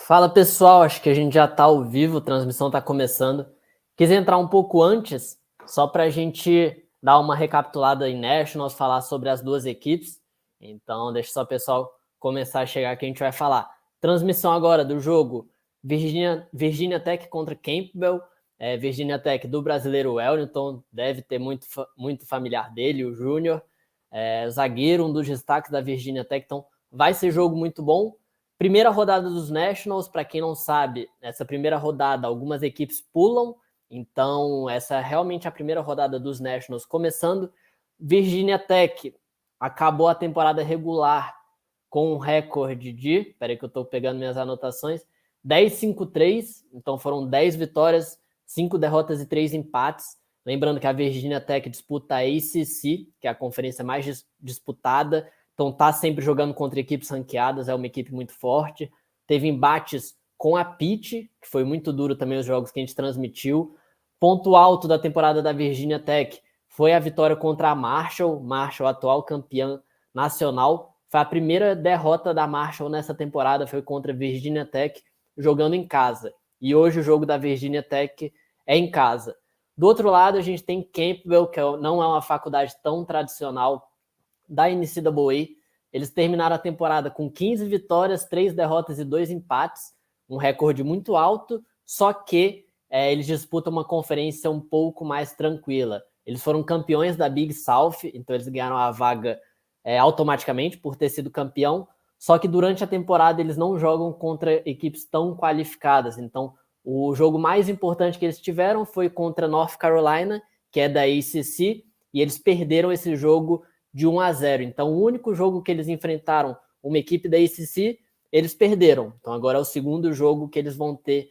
Fala pessoal, acho que a gente já está ao vivo, a transmissão está começando. Quis entrar um pouco antes, só para a gente dar uma recapitulada em Nationals, falar sobre as duas equipes. Então deixa só o pessoal começar a chegar que a gente vai falar. Transmissão agora do jogo Virginia Tech contra Campbell. Virginia Tech do brasileiro Wellington, deve ter muito familiar dele, o Júnior. Zagueiro, um dos destaques da Virginia Tech, então vai ser jogo muito bom. Primeira rodada dos Nationals, para quem não sabe, essa primeira rodada algumas equipes pulam, então essa é realmente a primeira rodada dos Nationals começando. Virginia Tech acabou a temporada regular com um recorde de, peraí que eu estou pegando minhas anotações, 10-5-3, então foram 10 vitórias, 5 derrotas e 3 empates. Lembrando que a Virginia Tech disputa a ACC, que é a conferência mais disputada, então tá sempre jogando contra equipes ranqueadas, é uma equipe muito forte. Teve embates com a Pitt, que foi muito duro também os jogos que a gente transmitiu. Ponto alto da temporada da Virginia Tech foi a vitória contra a Marshall, atual campeã nacional. Foi a primeira derrota da Marshall nessa temporada, foi contra a Virginia Tech, jogando em casa. E hoje o jogo da Virginia Tech é em casa. Do outro lado, a gente tem Campbell, que não é uma faculdade tão tradicional da NCAA. Eles terminaram a temporada com 15 vitórias, 3 derrotas e 2 empates, um recorde muito alto, só que eles disputam uma conferência um pouco mais tranquila. Eles foram campeões da Big South, então eles ganharam a vaga automaticamente por ter sido campeão, só que durante a temporada eles não jogam contra equipes tão qualificadas, então o jogo mais importante que eles tiveram foi contra North Carolina, que é da ACC, e eles perderam esse jogo de 1-0. Então, o único jogo que eles enfrentaram uma equipe da ACC, eles perderam. Então, agora é o segundo jogo que eles vão ter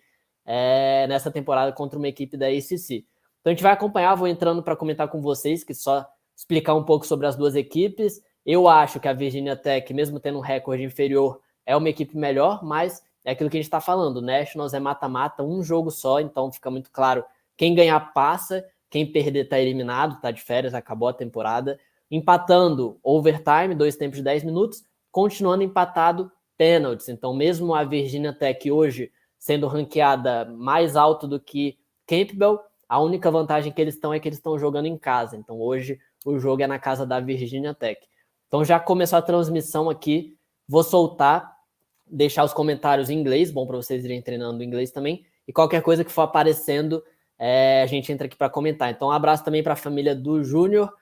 nessa temporada contra uma equipe da ACC. Então, a gente vai acompanhar, vou entrando para comentar com vocês, que só explicar um pouco sobre as duas equipes. Eu acho que a Virginia Tech, mesmo tendo um recorde inferior, é uma equipe melhor, mas é aquilo que a gente está falando. O Nationals é mata-mata, um jogo só, então fica muito claro quem ganhar passa, quem perder está eliminado, está de férias, acabou a temporada. Empatando overtime, 2 tempos de 10 minutos, continuando empatado pênaltis. Então, mesmo a Virginia Tech hoje sendo ranqueada mais alto do que Campbell, a única vantagem que eles estão é que eles estão jogando em casa. Então, hoje o jogo é na casa da Virginia Tech. Então, já começou a transmissão aqui. Vou soltar, deixar os comentários em inglês, bom para vocês irem treinando em inglês também. E qualquer coisa que for aparecendo, a gente entra aqui para comentar. Então, um abraço também para a família do Júnior,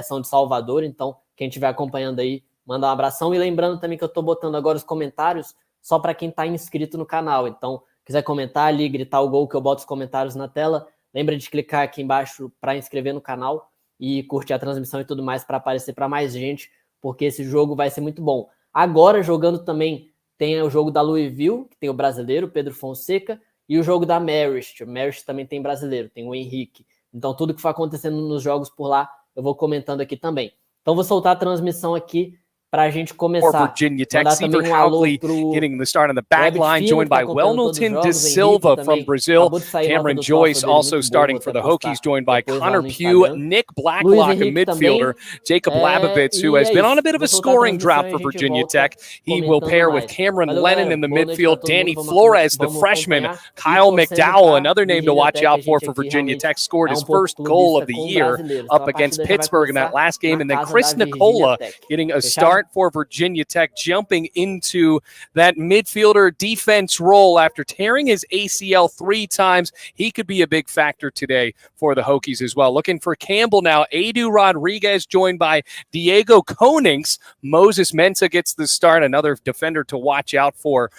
são de Salvador, então quem estiver acompanhando aí, manda um abração. E lembrando também que eu estou botando agora os comentários só para quem está inscrito no canal. Então, quiser comentar ali, gritar o gol que eu boto os comentários na tela, lembra de clicar aqui embaixo para inscrever no canal e curtir a transmissão e tudo mais para aparecer para mais gente, porque esse jogo vai ser muito bom. Agora, jogando também, tem o jogo da Louisville, que tem o brasileiro, Pedro Fonseca, e o jogo da Marist. O Marist também tem brasileiro, tem o Henrique. Então, tudo que for acontecendo nos jogos por lá, eu vou comentando aqui também. Então, vou soltar a transmissão aqui para a gente começar. Virginia Tech, Seaver Hougley getting the start on the back line, joined by Wellington De Silva from Brazil, Cameron Joyce also starting for the Hokies, joined by Connor Pugh, Nick Blacklock, a midfielder, Jacob Labovitz, who has been on a bit of a scoring drought for Virginia Tech. He will pair with Cameron Lennon in the midfield, Danny Flores, the freshman, Kyle Mcdowell, another name to watch out for Virginia Tech, scored his first goal of the year up against Pittsburgh in that last game, and then Chris Nicola getting a start for Virginia Tech, jumping into that midfielder defense role after tearing his ACL 3 times. He could be a big factor today for the Hokies as well. Looking for Campbell now. Eddy Rodriguez joined by Diego Konings. Moses Mensah gets the start, another defender to watch out for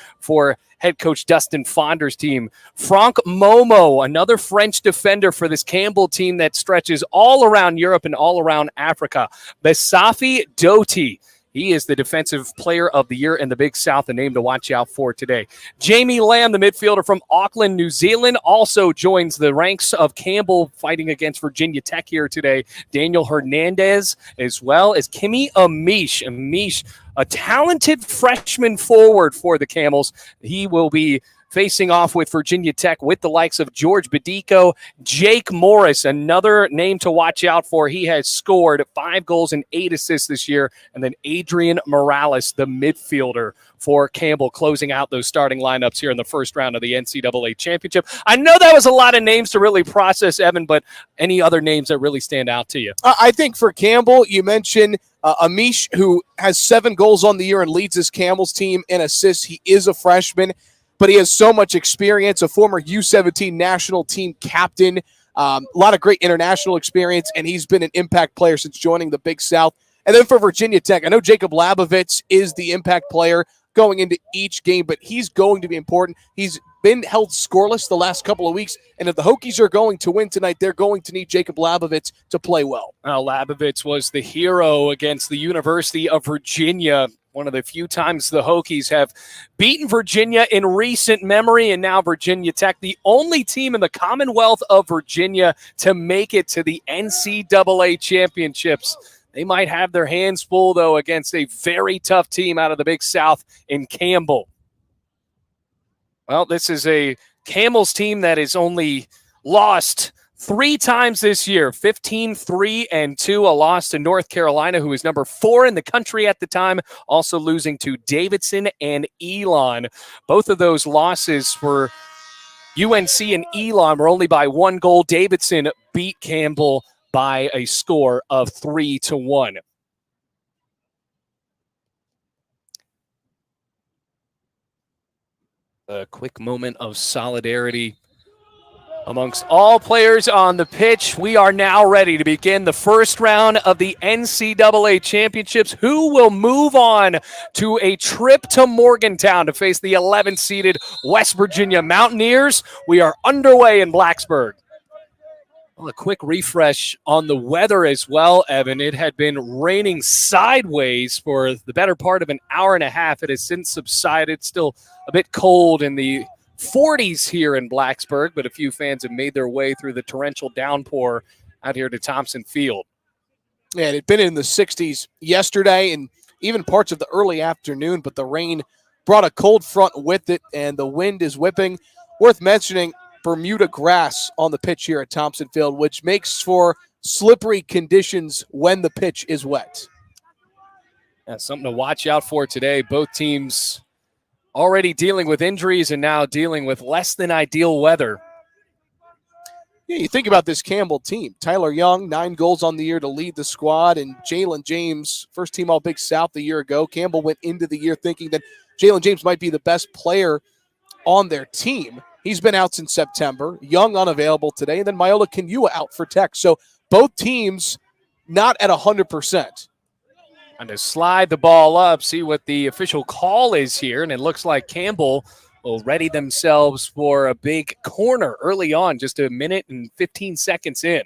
head coach Dustin Fonder's team. Franck Momo, another French defender for this Campbell team that stretches all around Europe and all around Africa. Besafi Doti. He is the defensive player of the year in the Big South, a name to watch out for today. Jamie Lamb, the midfielder from Auckland, New Zealand, also joins the ranks of Campbell fighting against Virginia Tech here today. Daniel Hernandez, as well as Kimi Amish, a talented freshman forward for the Camels. He will be facing off with Virginia Tech with the likes of George Bedico, Jake Morris, another name to watch out for. He has scored 5 goals and 8 assists this year. And then Adrian Morales, the midfielder for Campbell, closing out those starting lineups here in the first round of the NCAA championship. I know that was a lot of names to really process, Evan, but any other names that really stand out to you? I think for Campbell, you mentioned Amish, who has 7 goals on the year and leads his Campbell's team in assists. He is a freshman, but he has so much experience, a former U17 national team captain, a lot of great international experience, and he's been an impact player since joining the Big South. And then for Virginia Tech, I know Jacob Labovitz is the impact player going into each game, but he's going to be important. He's been held scoreless the last couple of weeks, and if the Hokies are going to win tonight, they're going to need Jacob Labovitz to play well. Labovitz was the hero against the University of Virginia, one of the few times the Hokies have beaten Virginia in recent memory, and now Virginia Tech, the only team in the Commonwealth of Virginia to make it to the NCAA championships. They might have their hands full, though, against a very tough team out of the Big South in Campbell. Well, this is a Campbell's team that has only lost 3 times this year, 15-3-2, a loss to North Carolina, who was number 4 in the country at the time, also losing to Davidson and Elon. Both of those losses for UNC and Elon were only by 1 goal. Davidson beat Campbell by a score of 3-1. A quick moment of solidarity amongst all players on the pitch. We are now ready to begin the first round of the NCAA championships. Who will move on to a trip to Morgantown to face the 11th-seeded West Virginia Mountaineers? We are underway in Blacksburg. Well, a quick refresh on the weather as well, Evan. It had been raining sideways for the better part of an hour and a half. It has since subsided. Still a bit cold in the 40s here in Blacksburg, but a few fans have made their way through the torrential downpour out here to Thompson Field. Yeah, it had been in the 60s yesterday and even parts of the early afternoon, but the rain brought a cold front with it, and the wind is whipping. Worth mentioning, Bermuda grass on the pitch here at Thompson Field, which makes for slippery conditions when the pitch is wet. That's something to watch out for today. Both teams already dealing with injuries and now dealing with less than ideal weather. Yeah, you think about this Campbell team. Tyler Young, 9 goals on the year to lead the squad, and Jalen James, first team All-Big South a year ago. Campbell went into the year thinking that Jalen James might be the best player on their team. He's been out since September. Young unavailable today, and then Myola Kinua out for Tech. So both teams not at 100%. And to slide the ball up, see what the official call is here, and it looks like Campbell will ready themselves for a big corner early on, just a minute and 15 seconds in.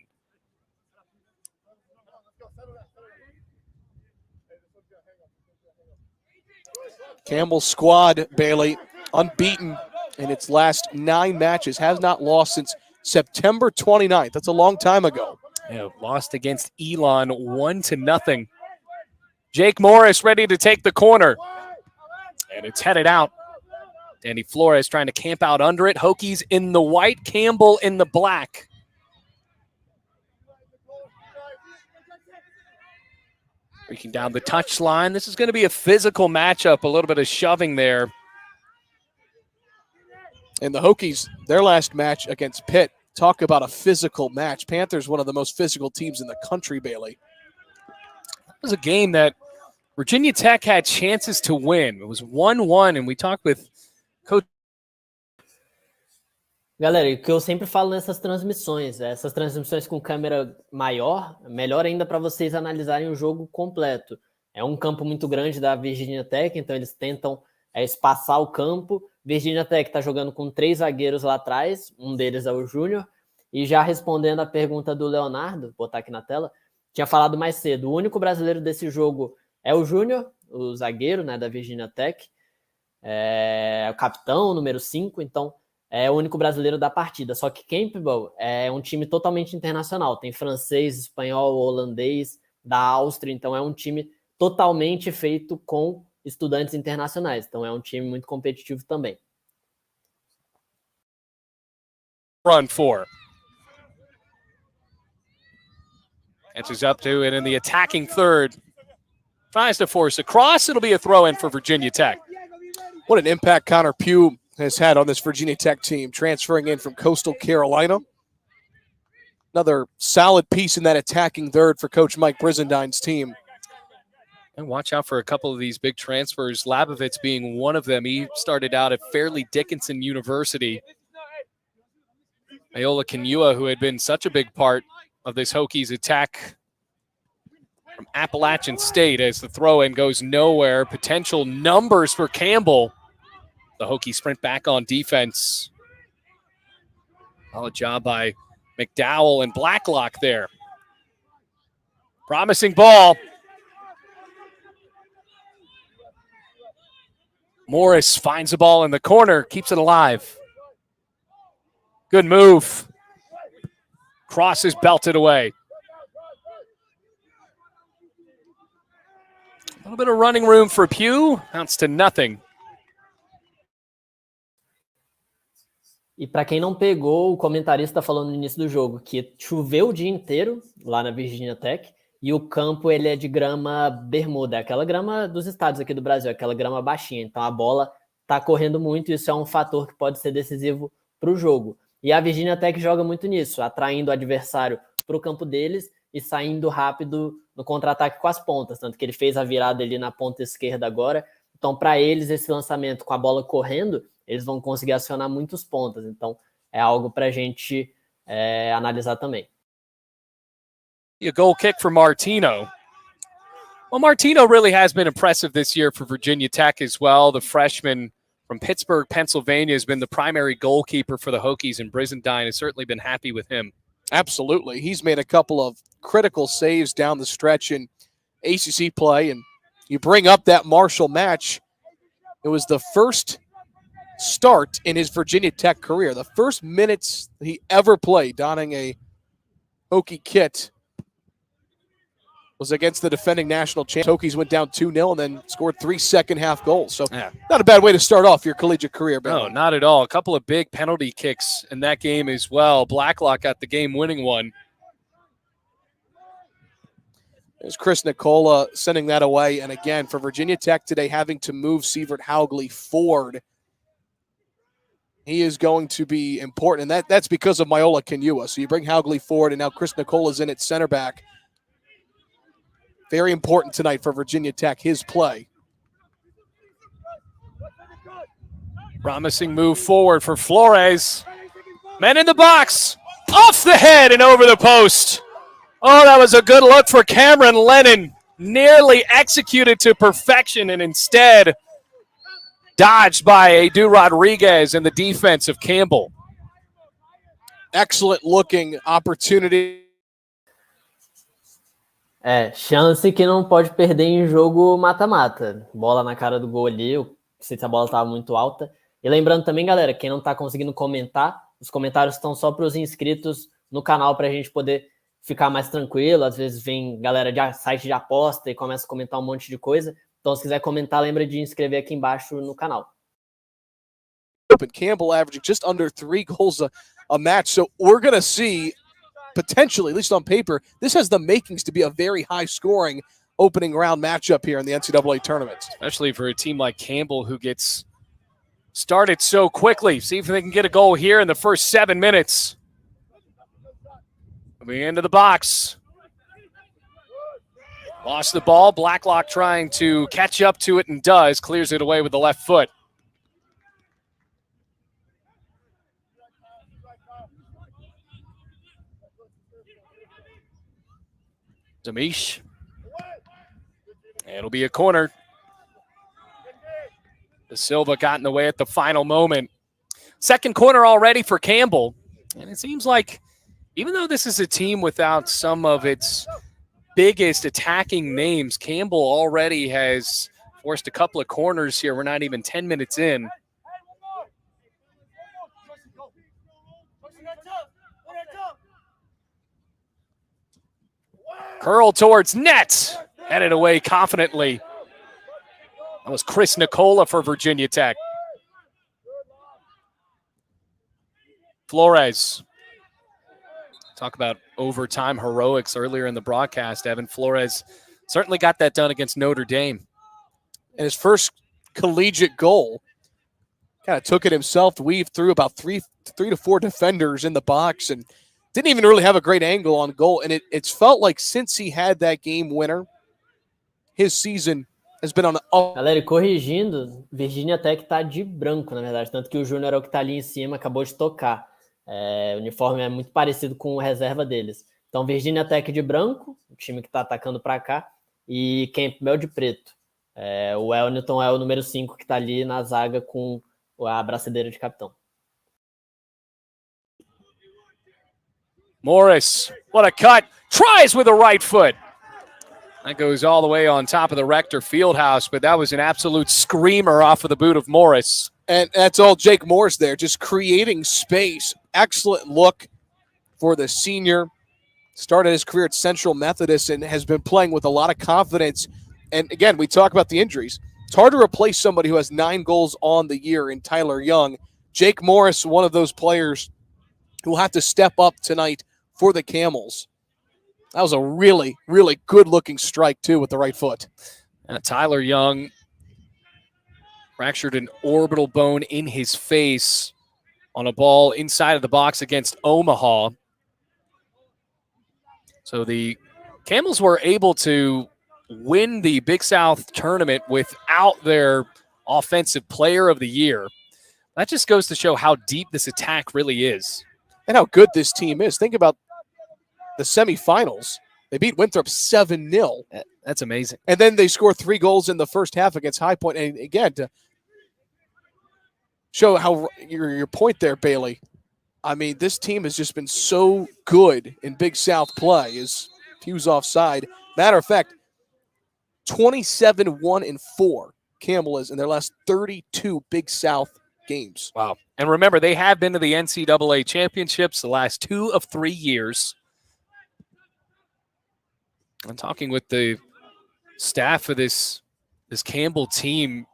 Campbell's squad, Bailey, unbeaten in its last 9 matches, has not lost since September 29th. That's a long time ago. Yeah, lost against Elon 1-0. Jake Morris ready to take the corner. And it's headed out. Danny Flores trying to camp out under it. Hokies in the white, Campbell in the black. Breaking down the touchline. This is going to be a physical matchup, a little bit of shoving there. And the Hokies, their last match against Pitt, talk about a physical match. Panthers, one of the most physical teams in the country, Bailey. It was a game that Virginia Tech had chances to win. It was 1-1, and we talked with Coach. Galera, o que eu sempre falo nessas transmissões, essas transmissões com câmera maior, melhor ainda para vocês analisarem o jogo completo. É um campo muito grande da Virginia Tech, então eles tentam espaçar o campo. Virginia Tech está jogando com 3 zagueiros lá atrás, um deles é o Júnior. E já respondendo a pergunta do Leonardo, vou botar aqui na tela, tinha falado mais cedo, o único brasileiro desse jogo é o Júnior, o zagueiro, né, da Virginia Tech, o capitão, número 5, então é o único brasileiro da partida. Só que Campbell é um time totalmente internacional, tem francês, espanhol, holandês, da Áustria, então é um time totalmente feito com estudantes internacionais, então é um time muito competitivo também. run for. Catches up to it in the attacking third. Tries to force a cross. It'll be a throw-in for Virginia Tech. What an impact Connor Pugh has had on this Virginia Tech team, transferring in from Coastal Carolina. Another solid piece in that attacking third for Coach Mike Brisendine's team. And watch out for a couple of these big transfers, Labovitz being one of them. He started out at Fairleigh Dickinson University. Nicola, who had been such a big part of this Hokies attack from Appalachian State, as the throw-in goes nowhere. Potential numbers for Campbell. The Hokies sprint back on defense. Solid job by Mcdowell and Blacklock there. Promising ball. Morris finds the ball in the corner, keeps it alive. Good move. Cross is belted away. A little bit of running room for Pugh. Counts to nothing. E para quem não pegou, o comentarista falou no início do jogo que choveu o dia inteiro lá na Virginia Tech e o campo ele é de grama bermuda, aquela grama dos estados aqui do Brasil, aquela grama baixinha. Então a bola está correndo muito e isso é um fator que pode ser decisivo para o jogo. E a Virginia Tech joga muito nisso, atraindo o adversário para o campo deles e saindo rápido no contra-ataque com as pontas. Tanto que ele fez a virada ali na ponta esquerda agora. Então, para eles, esse lançamento com a bola correndo, eles vão conseguir acionar muitos pontas. Então, é algo para a gente analisar também. A goal kick for Martino. Well, Martino really has been impressive this year for Virginia Tech as well. The freshman from Pittsburgh, Pennsylvania, has been the primary goalkeeper for the Hokies, and Brizendine has certainly been happy with him. Absolutely. He's made a couple of critical saves down the stretch in ACC play, and you bring up that Marshall match. It was the first start in his Virginia Tech career, the first minutes he ever played donning a Hokie kit was against the defending national champ. Hokies went down 2-0 and then scored 3 second-half goals. So not a bad way to start off your collegiate career, Ben. No, not at all. A couple of big penalty kicks in that game as well. Blacklock got the game-winning one. There's Chris Nicola sending that away. And again, for Virginia Tech today, having to move Sievert Haugley forward, he is going to be important. And that's because of Myola Kinua. So you bring Haugley forward, and now Chris Nicola's in at center back. Very important tonight for Virginia Tech, his play. Promising move forward for Flores. Men in the box. Off the head and over the post. Oh, that was a good look for Cameron Lennon. Nearly executed to perfection and instead dodged by Eddy Rodriguez and the defense of Campbell. Excellent looking opportunity. Chance que não pode perder em jogo mata-mata. Bola na cara do gol ali, eu não sei se a bola estava muito alta. E lembrando também, galera, quem não está conseguindo comentar, os comentários estão só para os inscritos no canal para a gente poder ficar mais tranquilo. Às vezes vem galera de site de aposta e começa a comentar um monte de coisa. Então, se quiser comentar, lembra de inscrever aqui embaixo no canal. Campbell averaging just under 3 goals a match. So we're going to see potentially, at least on paper, this has the makings to be a very high-scoring opening round matchup here in the NCAA tournament. Especially for a team like Campbell who gets started so quickly. See if they can get a goal here in the first 7 minutes. Coming into the box. Lost the ball. Blacklock trying to catch up to it and does. Clears it away with the left foot. Zamish. It'll be a corner. De Silva got in the way at the final moment. Second corner already for Campbell. And it seems like even though this is a team without some of its biggest attacking names, Campbell already has forced a couple of corners here. We're not even 10 minutes in. Curl towards net. Headed away confidently. That was Chris Nicola for Virginia Tech. Flores. Talk about overtime heroics earlier in the broadcast. Evan Flores certainly got that done against Notre Dame. And his first collegiate goal, kind of took it himself to weave through about three to four defenders in the box and didn't even really have a great angle on goal. And it's felt like since he had that game winner, his season has been on the up. Galera, e corrigindo, Virgínia Tech tá de branco, na verdade. Tanto que o Júnior é o que tá ali em cima, acabou de tocar. O uniforme é muito parecido com o reserva deles. Então, Virgínia Tech de branco, o time que tá atacando para cá, e Campbell de preto. O Wellington é o número 5 que tá ali na zaga com a braçadeira de capitão. Morris, what a cut. Tries with the right foot. That goes all the way on top of the Rector Fieldhouse, but that was an absolute screamer off of the boot of Morris. And that's all Jake Morris there, just creating space. Excellent look for the senior. Started his career at Central Methodist and has been playing with a lot of confidence. And again, we talk about the injuries. It's hard to replace somebody who has 9 goals on the year in Tyler Young. Jake Morris, one of those players who will have to step up tonight for the Camels. That was a really, really good-looking strike, too, with the right foot. Tyler Young fractured an orbital bone in his face on a ball inside of the box against Omaha. So the Camels were able to win the Big South tournament without their offensive player of the year. That just goes to show how deep this attack really is. And how good this team is. Think about the semifinals. They beat Winthrop 7-0. That's amazing. And then they score 3 goals in the first half against High Point. And again, to show how your point there, Bailey. I mean, this team has just been so good in Big South play. Is Hughes offside. Matter of fact, 27-1-4 Campbell is in their last 32 Big South games. Wow. And remember, they have been to the NCAA championships the last 2 of 3 years. I'm talking with the staff of this Campbell team.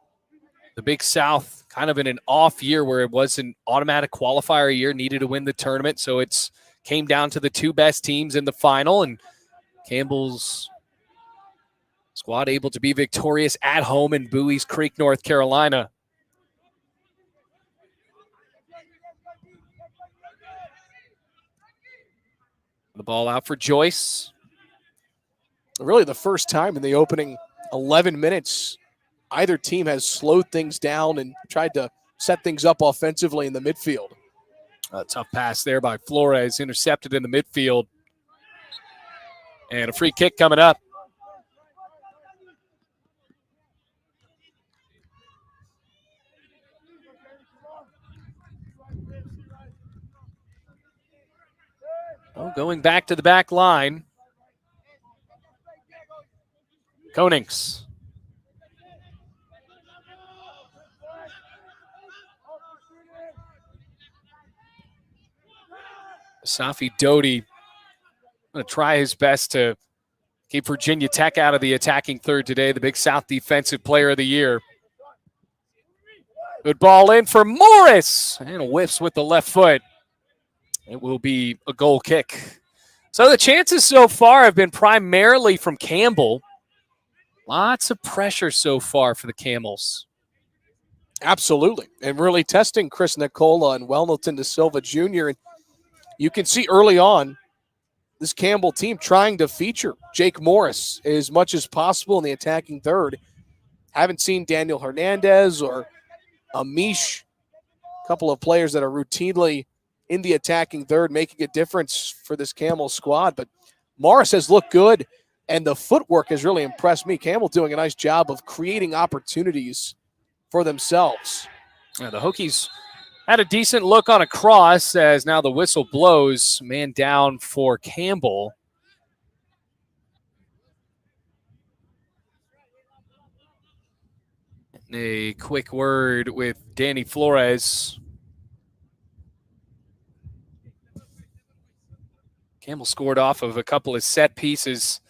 The Big South kind of in an off year where it was an automatic qualifier year, needed to win the tournament. So it's came down to the 2 best teams in the final, and Campbell's squad able to be victorious at home in Bowie's Creek, North Carolina. The ball out for Joyce. Really the first time in the opening 11 minutes either team has slowed things down and tried to set things up offensively in the midfield. A tough pass there by Flores, intercepted in the midfield. And a free kick coming up. Oh, going back to the back line. Konings. Safi Doty going to try his best to keep Virginia Tech out of the attacking third today, the Big South Defensive Player of the Year. Good ball in for Morris, and whiffs with the left foot. It will be a goal kick. So the chances so far have been primarily from Campbell. Lots of pressure so far for the Camels. Absolutely. And really testing Chris Nicola and Wellington De Silva Jr. And you can see early on this Campbell team trying to feature Jake Morris as much as possible in the attacking third. Haven't seen Daniel Hernandez or Amish, a couple of players that are routinely in the attacking third, making a difference for this Campbell squad. But Morris has looked good, and the footwork has really impressed me. Campbell doing a nice job of creating opportunities for themselves. Yeah, the Hokies had a decent look on a cross as now the whistle blows. Man down for Campbell. A quick word with Danny Flores. Campbell scored off of a couple of set pieces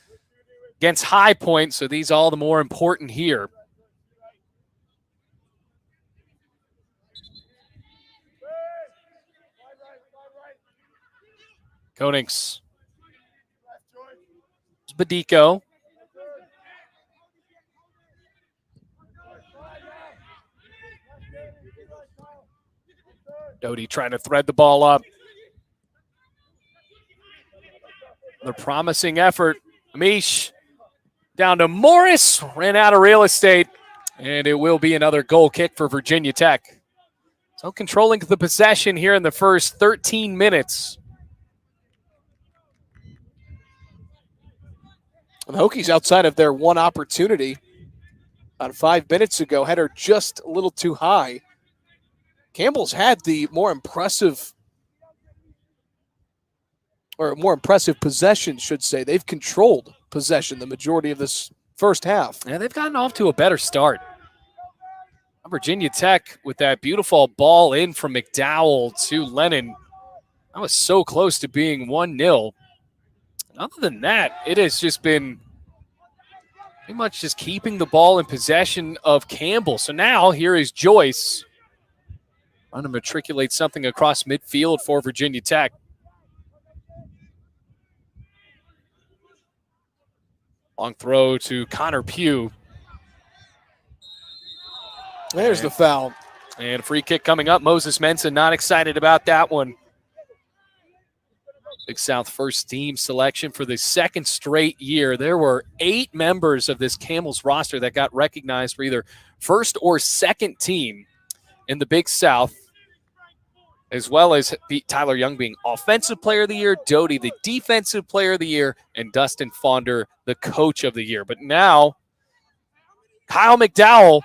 against High Point, so these all the more important here. Konings. Bedico. Doty trying to thread the ball up. Another promising effort. Amish down to Morris. Ran out of real estate. And it will be another goal kick for Virginia Tech. So controlling the possession here in the first 13 minutes. The Hokies, outside of their one opportunity about 5 minutes ago, had her just a little too high. Campbell's had the more impressive possession, should say. They've controlled possession the majority of this first half. Yeah, they've gotten off to a better start. Virginia Tech with that beautiful ball in from McDowell to Lennon. That was so close to being 1-0. Other than that, it has just been pretty much just keeping the ball in possession of Campbell. So now here is Joyce trying to matriculate something across midfield for Virginia Tech. Long throw to Connor Pugh. There's the foul. And a free kick coming up. Moses Mensah not excited about that one. Big South first team selection for the second straight year. There were 8 members of this Camels roster that got recognized for either first or second team in the Big South, as well as Tyler Young being Offensive Player of the Year, Doty the Defensive Player of the Year, and Dustin Fonder the Coach of the Year. But now, Kyle McDowell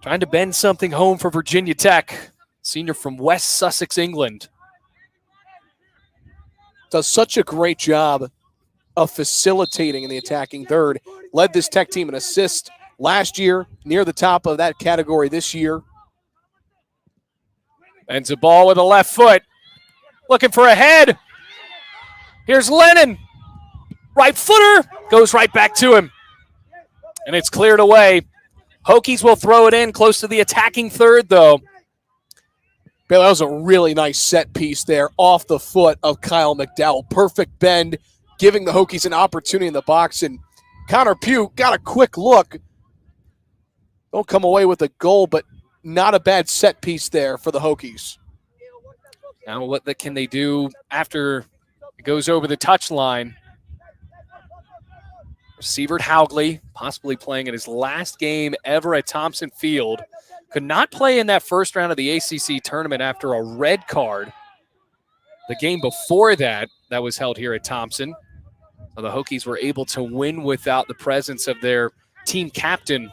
trying to bend something home for Virginia Tech, senior from West Sussex, England. Does such a great job of facilitating in the attacking third. Led this Tech team in assists last year, near the top of that category this year. Bends a ball with a left foot. Looking for a head. Here's Lennon. Right footer. Goes right back to him. And it's cleared away. Hokies will throw it in close to the attacking third, though. That was a really nice set piece there off the foot of Kyle McDowell. Perfect bend, giving the Hokies an opportunity in the box. And Connor Pugh got a quick look. Don't come away with a goal, but not a bad set piece there for the Hokies. Now what can they do after it goes over the touchline? Sievert Haugley, possibly playing in his last game ever at Thompson Field. Could not play in that first round of the ACC tournament after a red card. The game before that was held here at Thompson. So the Hokies were able to win without the presence of their team captain.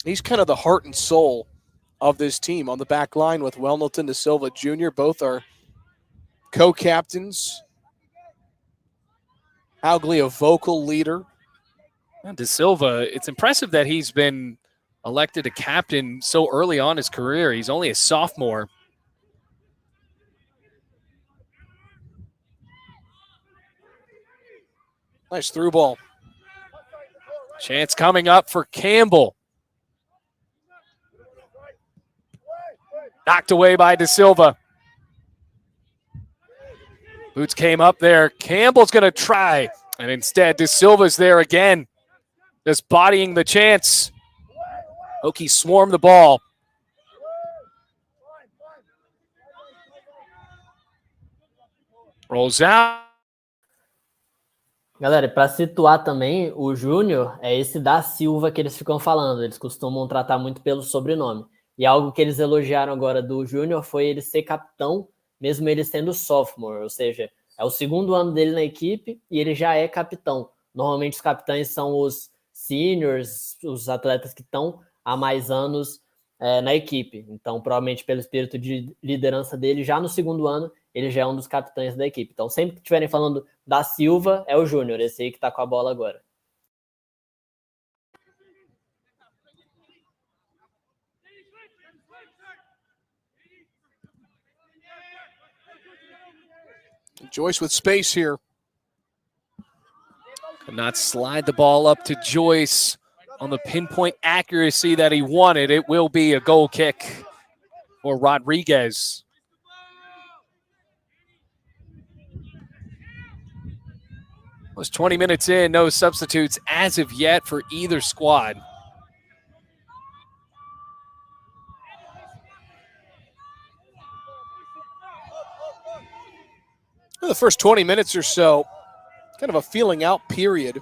He's kind of the heart and soul of this team on the back line with Welnelton De Silva Jr. Both are co-captains. Haugley, a vocal leader. And De Silva, it's impressive that he's been elected a captain so early on in his career. He's only a sophomore. Nice through ball. Chance coming up for Campbell. Knocked away by De Silva. Boots came up there. Campbell's going to try. And instead, De Silva's there again. Just bodying the chance. Hokies swarm the ball. Rolls out. Galera, para situar também, o Júnior é esse da Silva que eles ficam falando. Eles costumam tratar muito pelo sobrenome. E algo que eles elogiaram agora do Júnior foi ele ser capitão, mesmo ele sendo sophomore, ou seja, é o segundo ano dele na equipe e ele já é capitão. Normalmente os capitães são os seniors, os atletas que estão há mais anos na equipe. Então, provavelmente pelo espírito de liderança dele, já no segundo ano, ele já é um dos capitães da equipe. Então, sempre que estiverem falando da Silva, é o Júnior, esse aí que está com a bola agora. Joyce with space here. Could not slide the ball up to Joyce on the pinpoint accuracy that he wanted. It will be a goal kick for Rodriguez. It was 20 minutes in, no substitutes as of yet for either squad. The first 20 minutes or so, kind of a feeling out period.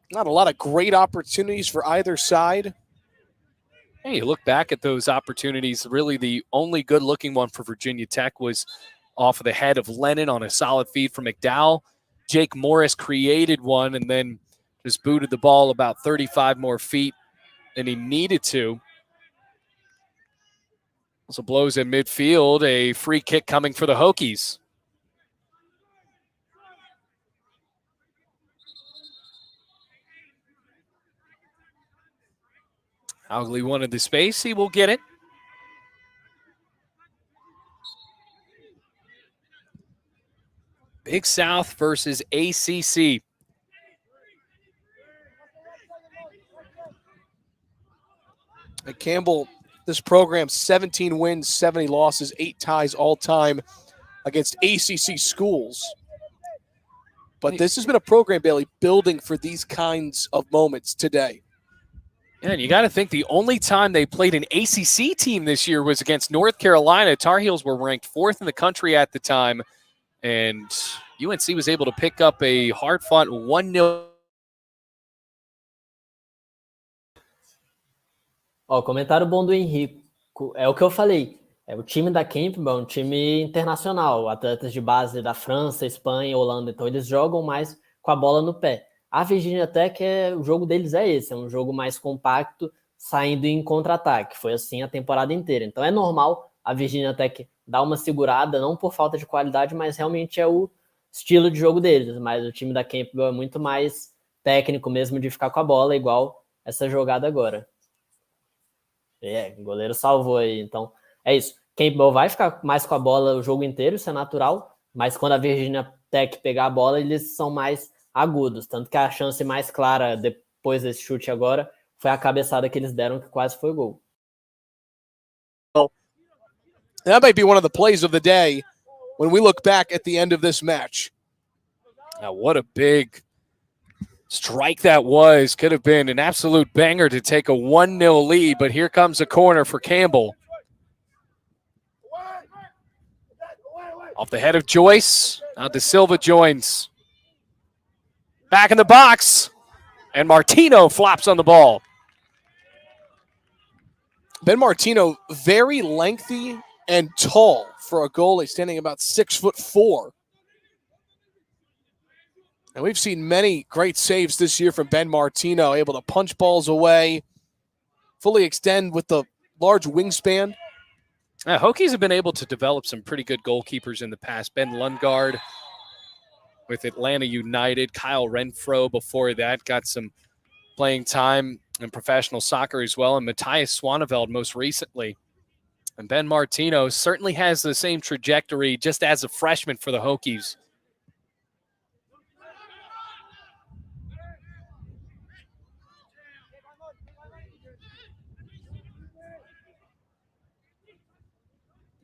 Not a lot of great opportunities for either side. Hey, you look back at those opportunities, really the only good-looking one for Virginia Tech was off of the head of Lennon on a solid feed from Mcdowell. Jake Morris created one and then just booted the ball about 35 more feet than he needed to. Also blows in midfield, a free kick coming for the Hokies. Augley wanted the space. He will get it. Big South versus ACC. At Campbell, this program, 17 wins, 70 losses, 8 ties all-time against ACC schools. But this has been a program, Bailey, building for these kinds of moments today. Yeah, and you got to think the only time they played an ACC team this year was against North Carolina. Tar Heels were ranked 4th in the country at the time, and UNC was able to pick up a hard-fought 1-0. Ó, comentário bom do Henrico. É o que eu falei. O time da Campbell é um time internacional. Atletas de base da França, Espanha, Holanda. Então, eles jogam mais com a bola no pé. A Virginia Tech, o jogo deles é esse. É um jogo mais compacto, saindo em contra-ataque. Foi assim a temporada inteira. Então, é normal a Virginia Tech dar uma segurada, não por falta de qualidade, mas realmente é o estilo de jogo deles. Mas o time da Campbell é muito mais técnico mesmo de ficar com a bola, igual essa jogada agora. O goleiro salvou aí. Então, é isso. Campbell vai ficar mais com a bola o jogo inteiro, isso é natural, mas quando a Virginia Tech pegar a bola, eles são mais agudos. Tanto que a chance mais clara depois desse chute agora foi a cabeçada que eles deram, que quase foi gol. That might be one of the plays of the day when we look back at the end of this match. Now, what a big strike that was. Could have been an absolute banger to take a 1-0 lead, but here comes a corner for Campbell. Off the head of Joyce. Now De Silva joins. Back in the box. And Martino flops on the ball. Ben Martino, very lengthy and tall for a goalie, standing about 6'4". And we've seen many great saves this year from Ben Martino, able to punch balls away, fully extend with the large wingspan. Hokies have been able to develop some pretty good goalkeepers in the past. Ben Lundgaard with Atlanta United. Kyle Renfro before that got some playing time in professional soccer as well. And Matthias Swaneveld most recently. And Ben Martino certainly has the same trajectory just as a freshman for the Hokies.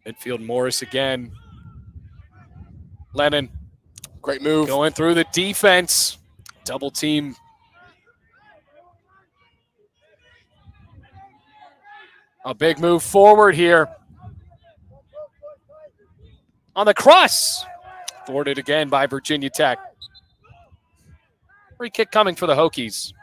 Midfield Morris again. Lennon. Great move. Going through the defense. Double team. A big move forward here. On the cross. Thwarted again by Virginia Tech. Free kick coming for the Hokies.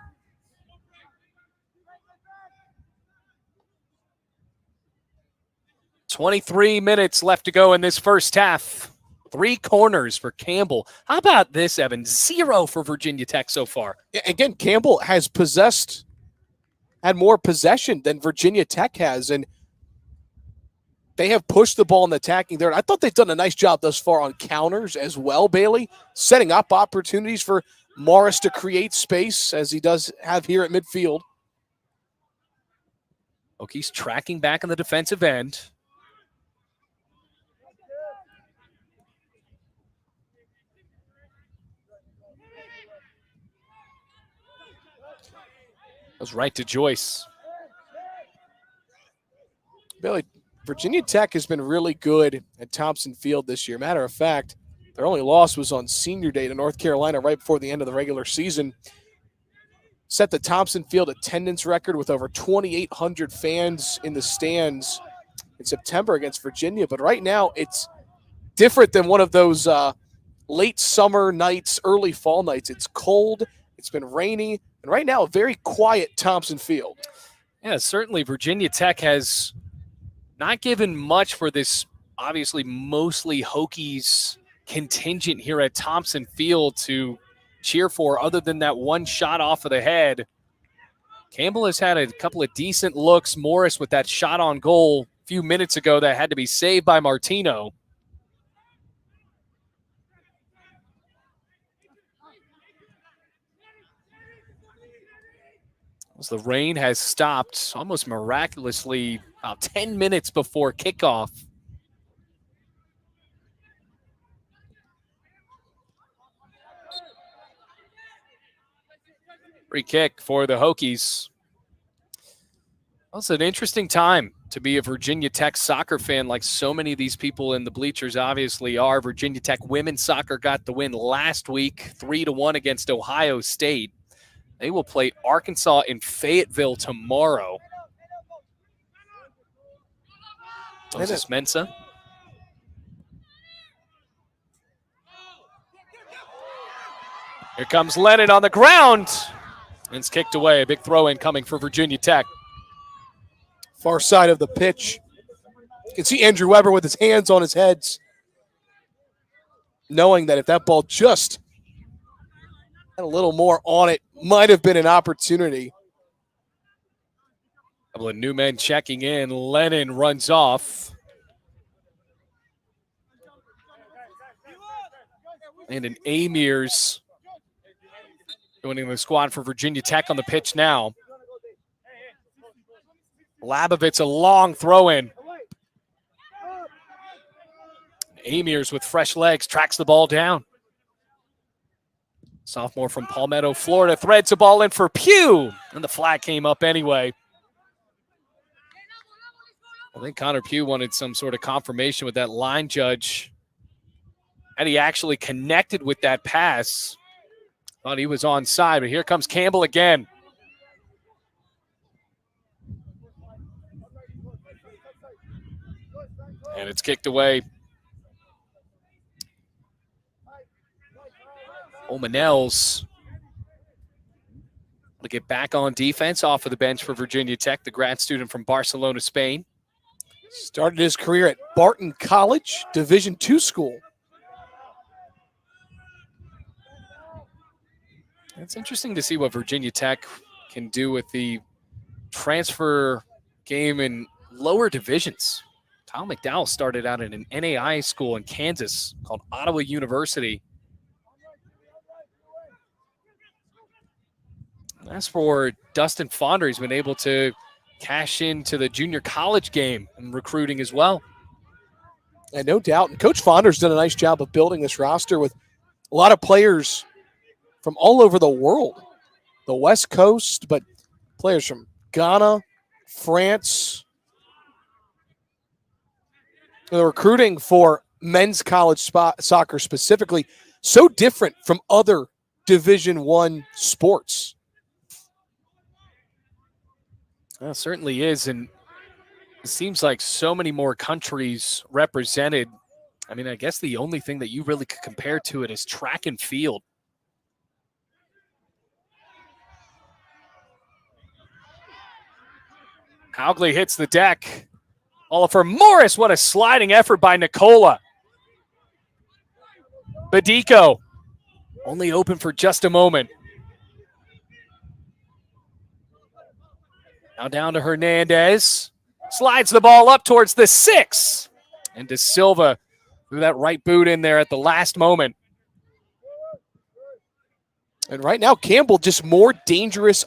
"23 minutes left to go in this first half. 3 corners for Campbell. How about this, Evan? 0 for Virginia Tech so far. Yeah, again, Campbell has had more possession than Virginia Tech has, and they have pushed the ball in the attacking there. I thought they've done a nice job thus far on counters as well, Bailey, setting up opportunities for Morris to create space, as he does have here at midfield. Hokies tracking back on the defensive end. Goes right to Joyce. Billy, Virginia Tech has been really good at Thompson Field this year. Matter of fact, their only loss was on Senior Day to North Carolina right before the end of the regular season. Set the Thompson Field attendance record with over 2,800 fans in the stands in September against Virginia. But right now, it's different than one of those late summer nights, early fall nights. It's cold, it's been rainy, and right now, a very quiet Thompson Field. Yeah, certainly Virginia Tech has not given much for this, obviously, mostly Hokies contingent here at Thompson Field to cheer for, other than that one shot off of the head. Campbell has had a couple of decent looks. Morris with that shot on goal a few minutes ago that had to be saved by Martino. As the rain has stopped almost miraculously about 10 minutes before kickoff. Free kick for the Hokies. Well, it's an interesting time to be a Virginia Tech soccer fan, like so many of these people in the bleachers obviously are. Virginia Tech women's soccer got the win last week, 3-1 against Ohio State. They will play Arkansas in Fayetteville tomorrow. Moses Mensah. Here comes Lennon on the ground. And it's kicked away. A big throw-in coming for Virginia Tech. Far side of the pitch. You can see Andrew Weber with his hands on his head, knowing that if that ball just had a little more on it, might have been an opportunity. A couple of new men checking in. Lennon runs off. And an Amirs joining the squad for Virginia Tech on the pitch now. Labovitz, a long throw-in. Amirs with fresh legs tracks the ball down. Sophomore from Palmetto, Florida, threads the ball in for Pugh. And the flag came up anyway. I think Connor Pugh wanted some sort of confirmation with that line judge. And he actually connected with that pass. Thought he was onside, but here comes Campbell again. And it's kicked away. Omanel's to get back on defense off of the bench for Virginia Tech, the grad student from Barcelona, Spain. Started his career at Barton College, Division II school. It's interesting to see what Virginia Tech can do with the transfer game in lower divisions. Kyle McDowell started out at an NAIA school in Kansas called Ottawa University. As for Dustin Fonder, he's been able to cash into the junior college game and recruiting as well. And no doubt. And Coach Fonder's done a nice job of building this roster with a lot of players from all over the world. The West Coast, but players from Ghana, France. The recruiting for men's college soccer specifically, so different from other Division I sports. Well, it certainly is, and it seems like so many more countries represented. I mean, I guess the only thing that you really could compare to it is track and field. Haugley hits the deck. Oliver Morris, what a sliding effort by Nicola. Badico, only open for just a moment. Now down to Hernandez. Slides the ball up towards the 6. And De Silva threw that right boot in there at the last moment. And right now, Campbell just more dangerous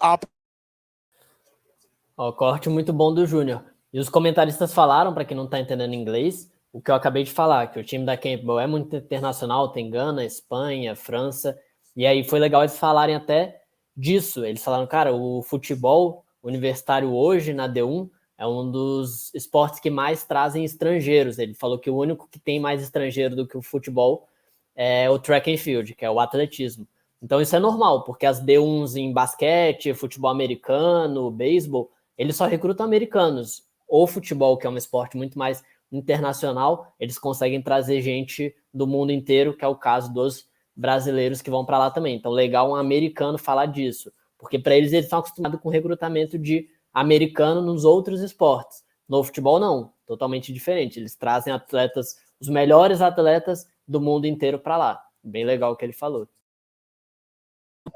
Ó, corte muito bom do Júnior. E os comentaristas falaram, para quem não está entendendo inglês, o que eu acabei de falar, que o time da Campbell é muito internacional, tem Gana, Espanha, França, e aí foi legal eles falarem até disso. Eles falaram, cara, o futebol universitário hoje na D1 é um dos esportes que mais trazem estrangeiros. Ele falou que o único que tem mais estrangeiro do que o futebol é o track and field, que é o atletismo. Então isso é normal, porque as D1s em basquete, futebol americano, beisebol, eles só recrutam americanos. Ou futebol, que é um esporte muito mais internacional, eles conseguem trazer gente do mundo inteiro, que é o caso dos brasileiros que vão para lá também. Então, legal um americano falar disso, porque para eles estão acostumados com recrutamento de americano nos outros esportes. No futebol, não, totalmente diferente. Eles trazem atletas, os melhores atletas do mundo inteiro para lá. Bem legal o que ele falou.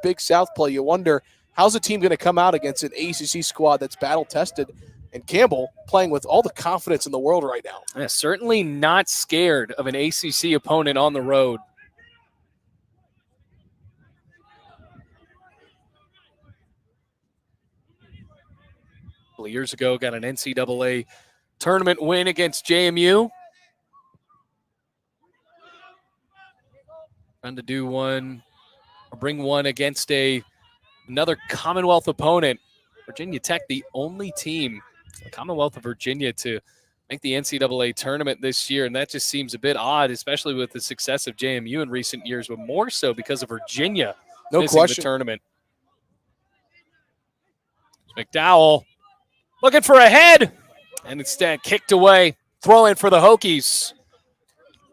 Big South play, you wonder, how's a team going to come out against an ACC squad that's battle-tested? And Campbell playing with all the confidence in the world right now. Yeah, certainly not scared of an ACC opponent on the road. A couple of years ago, got an NCAA tournament win against JMU. Trying to do one or bring one against another Commonwealth opponent. Virginia Tech, the only team, the Commonwealth of Virginia, to make the NCAA tournament this year, and that just seems a bit odd, especially with the success of JMU in recent years, but more so because of Virginia missing the tournament. Mcdowell looking for a head, and instead kicked away. Throw in for the Hokies.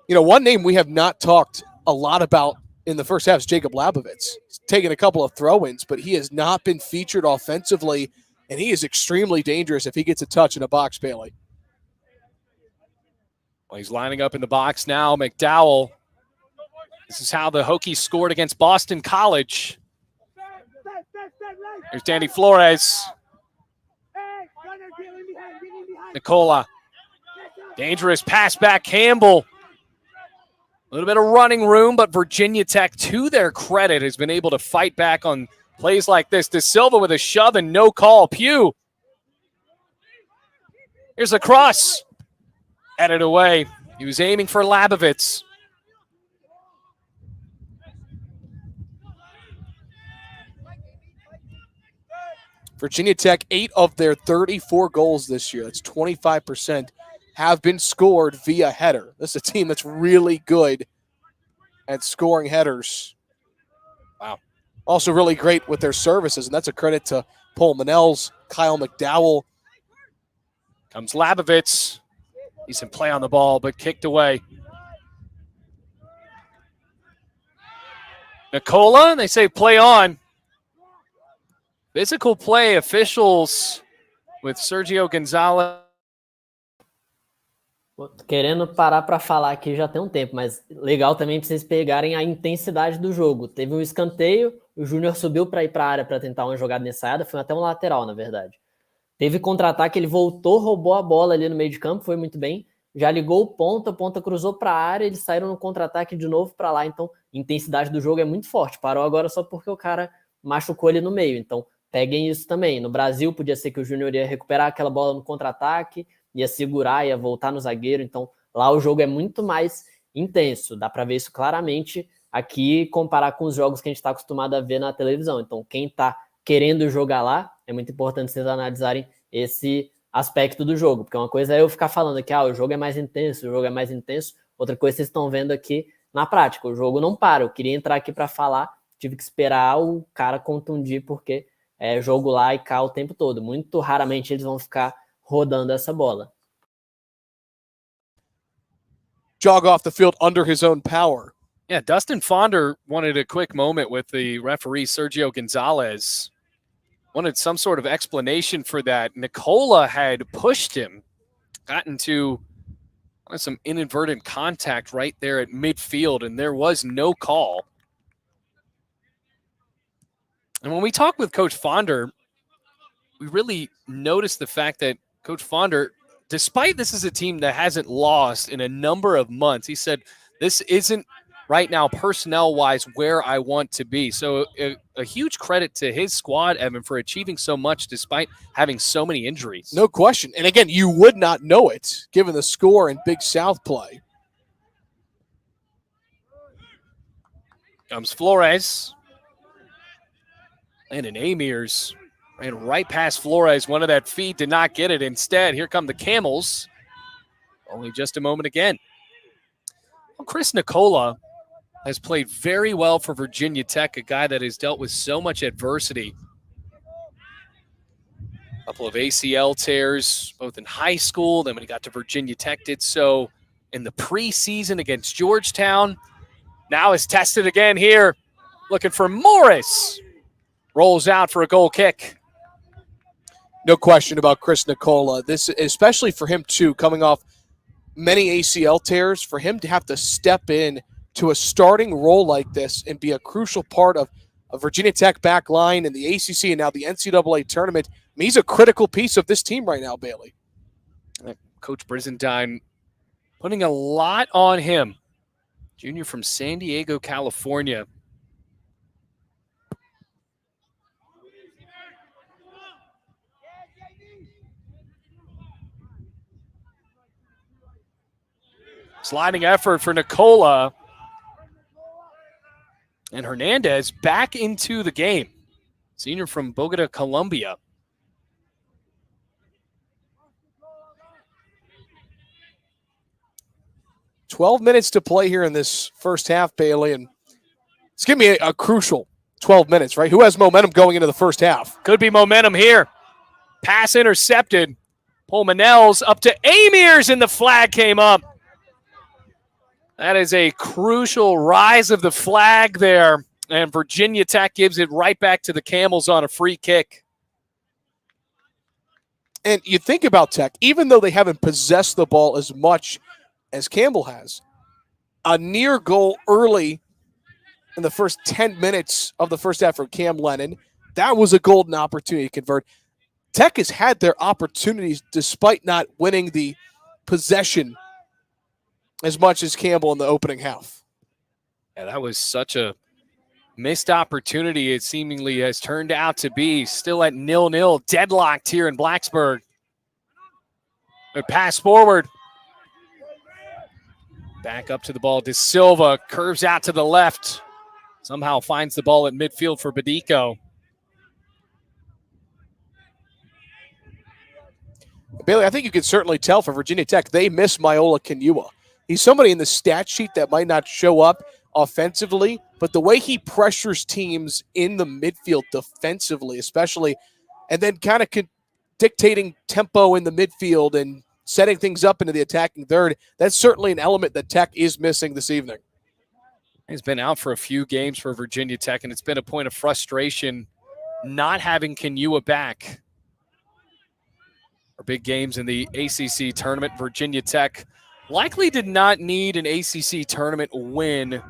You know, one name we have not talked a lot about in the first half is Jacob Labovitz. He's taken a couple of throw-ins, but he has not been featured offensively, and he is extremely dangerous if he gets a touch in a box, Bailey. Well, he's lining up in the box now. McDowell. This is how the Hokies scored against Boston College. Here's Danny Flores. Nicola. Dangerous pass back, Campbell. A little bit of running room, but Virginia Tech, to their credit, has been able to fight back on plays like this. De Silva with a shove and no call. Pugh. Here's a cross. Headed away. He was aiming for Labovitz. Virginia Tech, 8 of their 34 goals this year, that's 25%, have been scored via header. This is a team that's really good at scoring headers. Wow. Also really great with their services, and that's a credit to Paul Manels, Kyle McDowell. Comes Labovitz. Decent play on the ball, but kicked away. Nicola, and they say play on. Physical play officials with Sergio Gonzalez. Querendo parar para falar aqui já tem um tempo, mas legal também para vocês pegarem a intensidade do jogo. Teve um escanteio, o Júnior subiu para ir para a área para tentar uma jogada ensaiada, foi até um lateral, na verdade. Teve contra-ataque, ele voltou, roubou a bola ali no meio de campo, foi muito bem. Já ligou o ponta cruzou para a área, eles saíram no contra-ataque de novo para lá. Então, a intensidade do jogo é muito forte. Parou agora só porque o cara machucou ele no meio. Então, peguem isso também. No Brasil, podia ser que o Júnior ia recuperar aquela bola no contra-ataque, ia segurar, ia voltar no zagueiro. Então, lá o jogo é muito mais intenso. Dá para ver isso claramente aqui, comparar com os jogos que a gente está acostumado a ver na televisão. Então, quem está querendo jogar lá, é muito importante vocês analisarem esse aspecto do jogo. Porque uma coisa é eu ficar falando aqui, o jogo é mais intenso, o jogo é mais intenso. Outra coisa vocês estão vendo aqui na prática. O jogo não para. Eu queria entrar aqui para falar, tive que esperar o cara contundir, porque é jogo lá e cá o tempo todo. Muito raramente eles vão ficar rodando essa bola. Jog off the field under his own power. Yeah, Dustin Fonder wanted a quick moment with the referee, Sergio Gonzalez. Wanted some sort of explanation for that. Nicola had pushed him, got into some inadvertent contact right there at midfield, and there was no call. And when we talk with Coach Fonder, we really noticed the fact that Coach Fonder, despite this is a team that hasn't lost in a number of months, he said, this isn't right now personnel-wise where I want to be. So a huge credit to his squad, Evan, for achieving so much despite having so many injuries. No question. And again, you would not know it given the score in Big South play. Comes Flores. And an Amirs ran right past Flores. One of that feed did not get it. Instead, here come the Camels. Only just a moment again. Well, Chris Nicola has played very well for Virginia Tech, a guy that has dealt with so much adversity. A couple of ACL tears, both in high school, then when he got to Virginia Tech, did so in the preseason against Georgetown. Now is tested again here, looking for Morris. Rolls out for a goal kick. No question about Chris Nicola. This, especially for him, too, coming off many ACL tears, for him to have to step in to a starting role like this and be a crucial part of a Virginia Tech back line and the ACC and now the NCAA tournament. I mean, he's a critical piece of this team right now, Bailey. Coach Brizendine putting a lot on him. Junior from San Diego, California. Sliding effort for Nicola. And Hernandez back into the game. Senior from Bogota, Colombia. "12 minutes to play here in this first half, Bailey, and it's going to be a crucial 12 minutes, right? Who has momentum going into the first half? Could be momentum here. Pass intercepted. Pulmonell's up to Amirs, and the flag came up. That is a crucial rise of the flag there, and Virginia Tech gives it right back to the Camels on a free kick. And you think about Tech, even though they haven't possessed the ball as much as Campbell has, a near goal early in the first 10 minutes of the first half from Cam Lennon, that was a golden opportunity to convert. Tech has had their opportunities despite not winning the possession as much as Campbell in the opening half. Yeah, that was such a missed opportunity. It seemingly has turned out to be. Still at 0-0, deadlocked here in Blacksburg. A pass forward. Back up to the ball. De Silva curves out to the left. Somehow finds the ball at midfield for Bedico. Bailey, I think you can certainly tell for Virginia Tech, they miss Myola Kenua. He's somebody in the stat sheet that might not show up offensively, but the way he pressures teams in the midfield defensively, especially, and then kind of dictating tempo in the midfield and setting things up into the attacking third, that's certainly an element that Tech is missing this evening. He's been out for a few games for Virginia Tech, and it's been a point of frustration not having Kenua back. Our big games in the ACC tournament, Virginia Tech likely did not need an ACC tournament win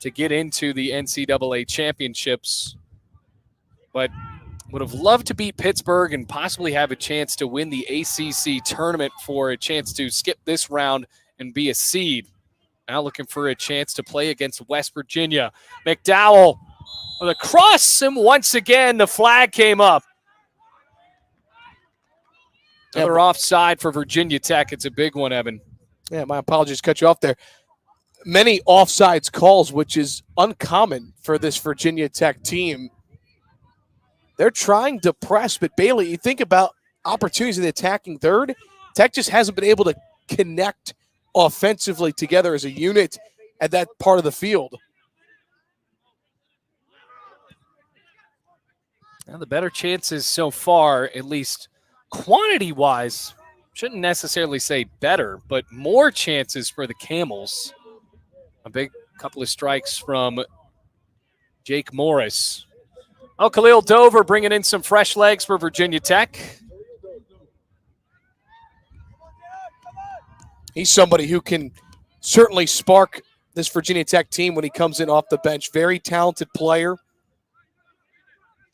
to get into the NCAA championships, but would have loved to beat Pittsburgh and possibly have a chance to win the ACC tournament for a chance to skip this round and be a seed. Now looking for a chance to play against West Virginia. Mcdowell with a cross, and once again the flag came up. Another offside for Virginia Tech. It's a big one, Evan. Yeah, my apologies, cut you off there. Many offsides calls, which is uncommon for this Virginia Tech team. They're trying to press, but Bailey, you think about opportunities in the attacking third. Tech just hasn't been able to connect offensively together as a unit at that part of the field. Now the better chances so far, at least quantity-wise, shouldn't necessarily say better, but more chances for the Camels. A big couple of strikes from Jake Morris. Oh, Khalil Dover bringing in some fresh legs for Virginia Tech. He's somebody who can certainly spark this Virginia Tech team when he comes in off the bench. Very talented player.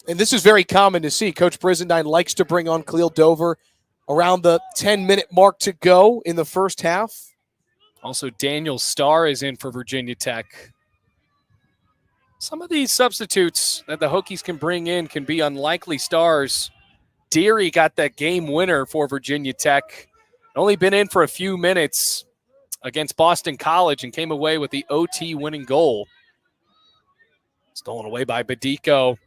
And this is very common to see. Coach Brizendine likes to bring on Khalil Dover around the 10-minute mark to go in the first half. Also, Daniel Starr is in for Virginia Tech. Some of these substitutes that the Hokies can bring in can be unlikely stars. Deary got that game winner for Virginia Tech. Only been in for a few minutes against Boston College and came away with the OT winning goal. Stolen away by Bedico.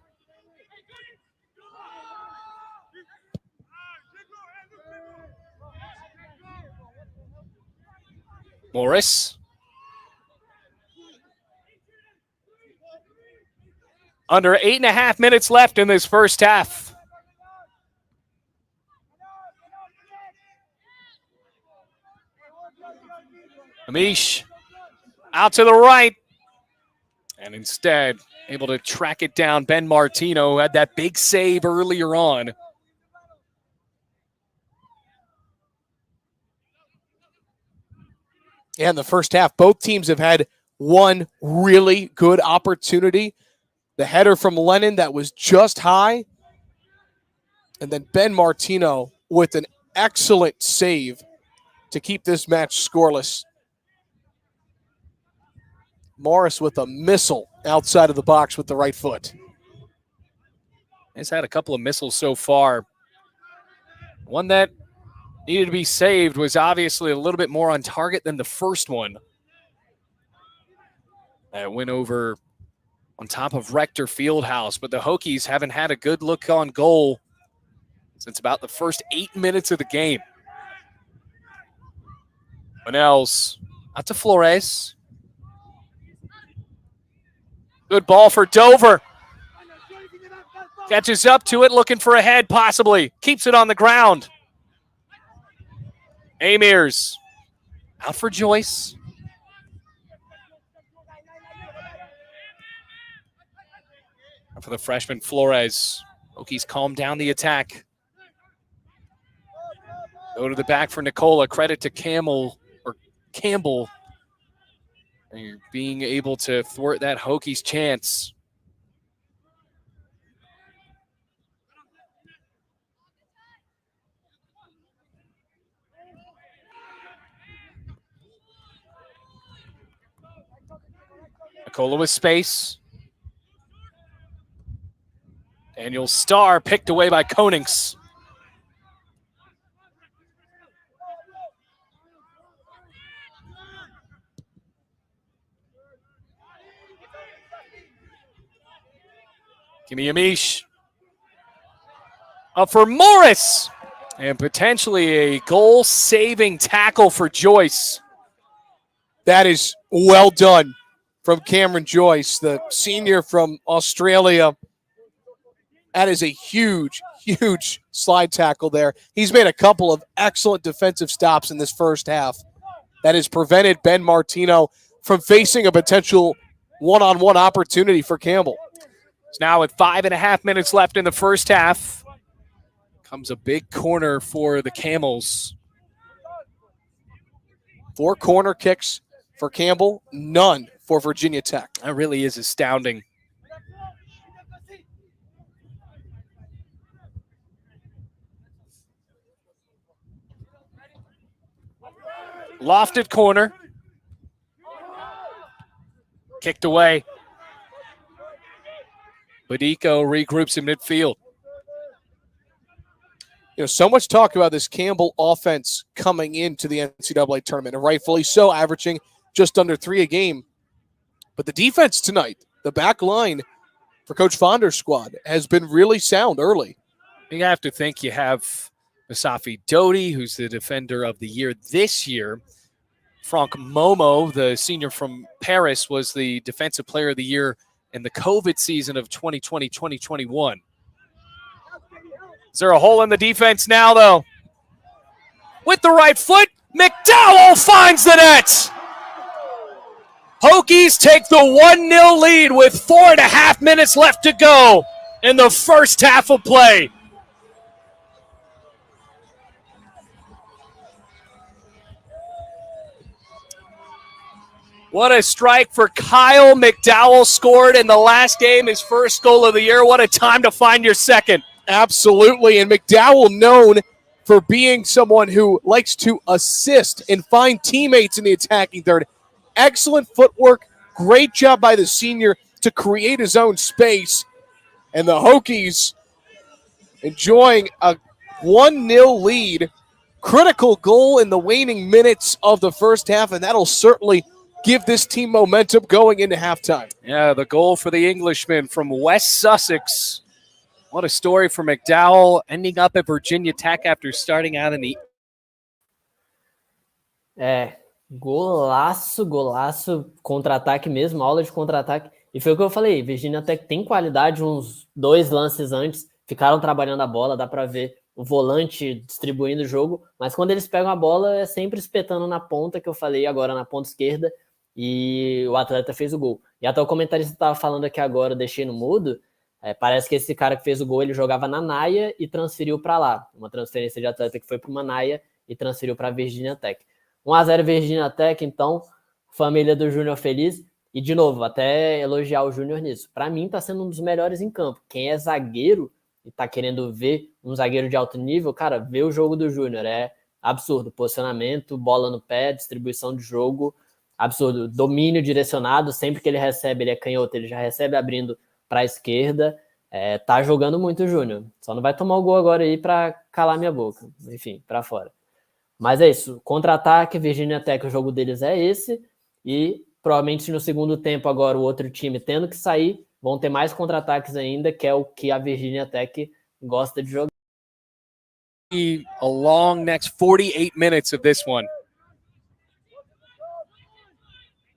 Morris. Under 8.5 minutes left in this first half. Amish out to the right. And instead, able to track it down. Ben Martino had that big save earlier on. Yeah, in the first half, both teams have had one really good opportunity. The header from Lennon that was just high. And then Ben Martino with an excellent save to keep this match scoreless. Morris with a missile outside of the box with the right foot. He's had a couple of missiles so far. One that needed to be saved was obviously a little bit more on target than the first one. That went over on top of Rector Fieldhouse, but the Hokies haven't had a good look on goal since about the first 8 minutes of the game. Manels out to Flores. Good ball for Dover. Catches up to it, looking for a head possibly. Keeps it on the ground. Amirs out for Joyce. And for the freshman Flores. Hokies calm down the attack. Go to the back for Nicola. Credit to Campbell. And being able to thwart that Hokies chance. Nicola with space. Daniel Starr picked away by Konings. Give me Amish. Up for Morris. And potentially a goal-saving tackle for Joyce. That is well done from Cameron Joyce, the senior from Australia. That is a huge, huge slide tackle there. He's made a couple of excellent defensive stops in this first half. That has prevented Ben Martino from facing a potential one-on-one opportunity for Campbell. It's now with 5.5 minutes left in the first half. Comes a big corner for the Camels. 4 corner kicks for Campbell, none for Virginia Tech. That really is astounding. Lofted corner. Kicked away. Badico regroups in midfield. You know, so much talk about this Campbell offense coming into the NCAA tournament, and rightfully so, averaging just under 3 a game. But the defense tonight, the back line for Coach Fonder's squad, has been really sound early. You have to think you have Musafi Doty, who's the defender of the year this year. Franck Momo, the senior from Paris, was the defensive player of the year in the COVID season of 2020-2021. Is there a hole in the defense now, though? With the right foot, Mcdowell finds the net. Hokies take the 1-0 lead with 4.5 minutes left to go in the first half of play. What a strike for Kyle Mcdowell, scored in the last game, his first goal of the year. What a time to find your second. Absolutely, and McDowell known for being someone who likes to assist and find teammates in the attacking third. Excellent footwork, great job by the senior to create his own space. And the Hokies enjoying a 1-0 lead. Critical goal in the waning minutes of the first half, and that'll certainly give this team momentum going into halftime. Yeah, the goal for the Englishman from West Sussex. What a story for McDowell, ending up at Virginia Tech after starting out in the... Golaço, golaço, contra-ataque mesmo, aula de contra-ataque. E foi o que eu falei, Virgínia Tech tem qualidade, uns 2 lances antes, ficaram trabalhando a bola, dá para ver o volante distribuindo o jogo, mas quando eles pegam a bola é sempre espetando na ponta, que eu falei agora na ponta esquerda, e o atleta fez o gol. E até o comentarista estava falando aqui agora, eu deixei no mudo, parece que esse cara que fez o gol, ele jogava na Naia e transferiu para lá, uma transferência de atleta que foi para uma Naia e transferiu para a Virginia Tech. 1-0 Virginia Tech, então, família do Júnior feliz. E, de novo, até elogiar o Júnior nisso. Para mim, tá sendo um dos melhores em campo. Quem é zagueiro e tá querendo ver um zagueiro de alto nível, cara, vê o jogo do Júnior. É absurdo. Posicionamento, bola no pé, distribuição de jogo, absurdo. Domínio direcionado, sempre que ele recebe, ele é canhoto, ele já recebe abrindo para a esquerda. Tá jogando muito o Júnior. Só não vai tomar o gol agora aí para calar minha boca. Enfim, para fora. Mas é isso, contra-ataque, Virginia Tech, o jogo deles é esse, e provavelmente no segundo tempo agora o outro time tendo que sair, vão ter mais contra-ataques ainda, que é o que a Virginia Tech gosta de jogar. A long next 48 minutes of this one.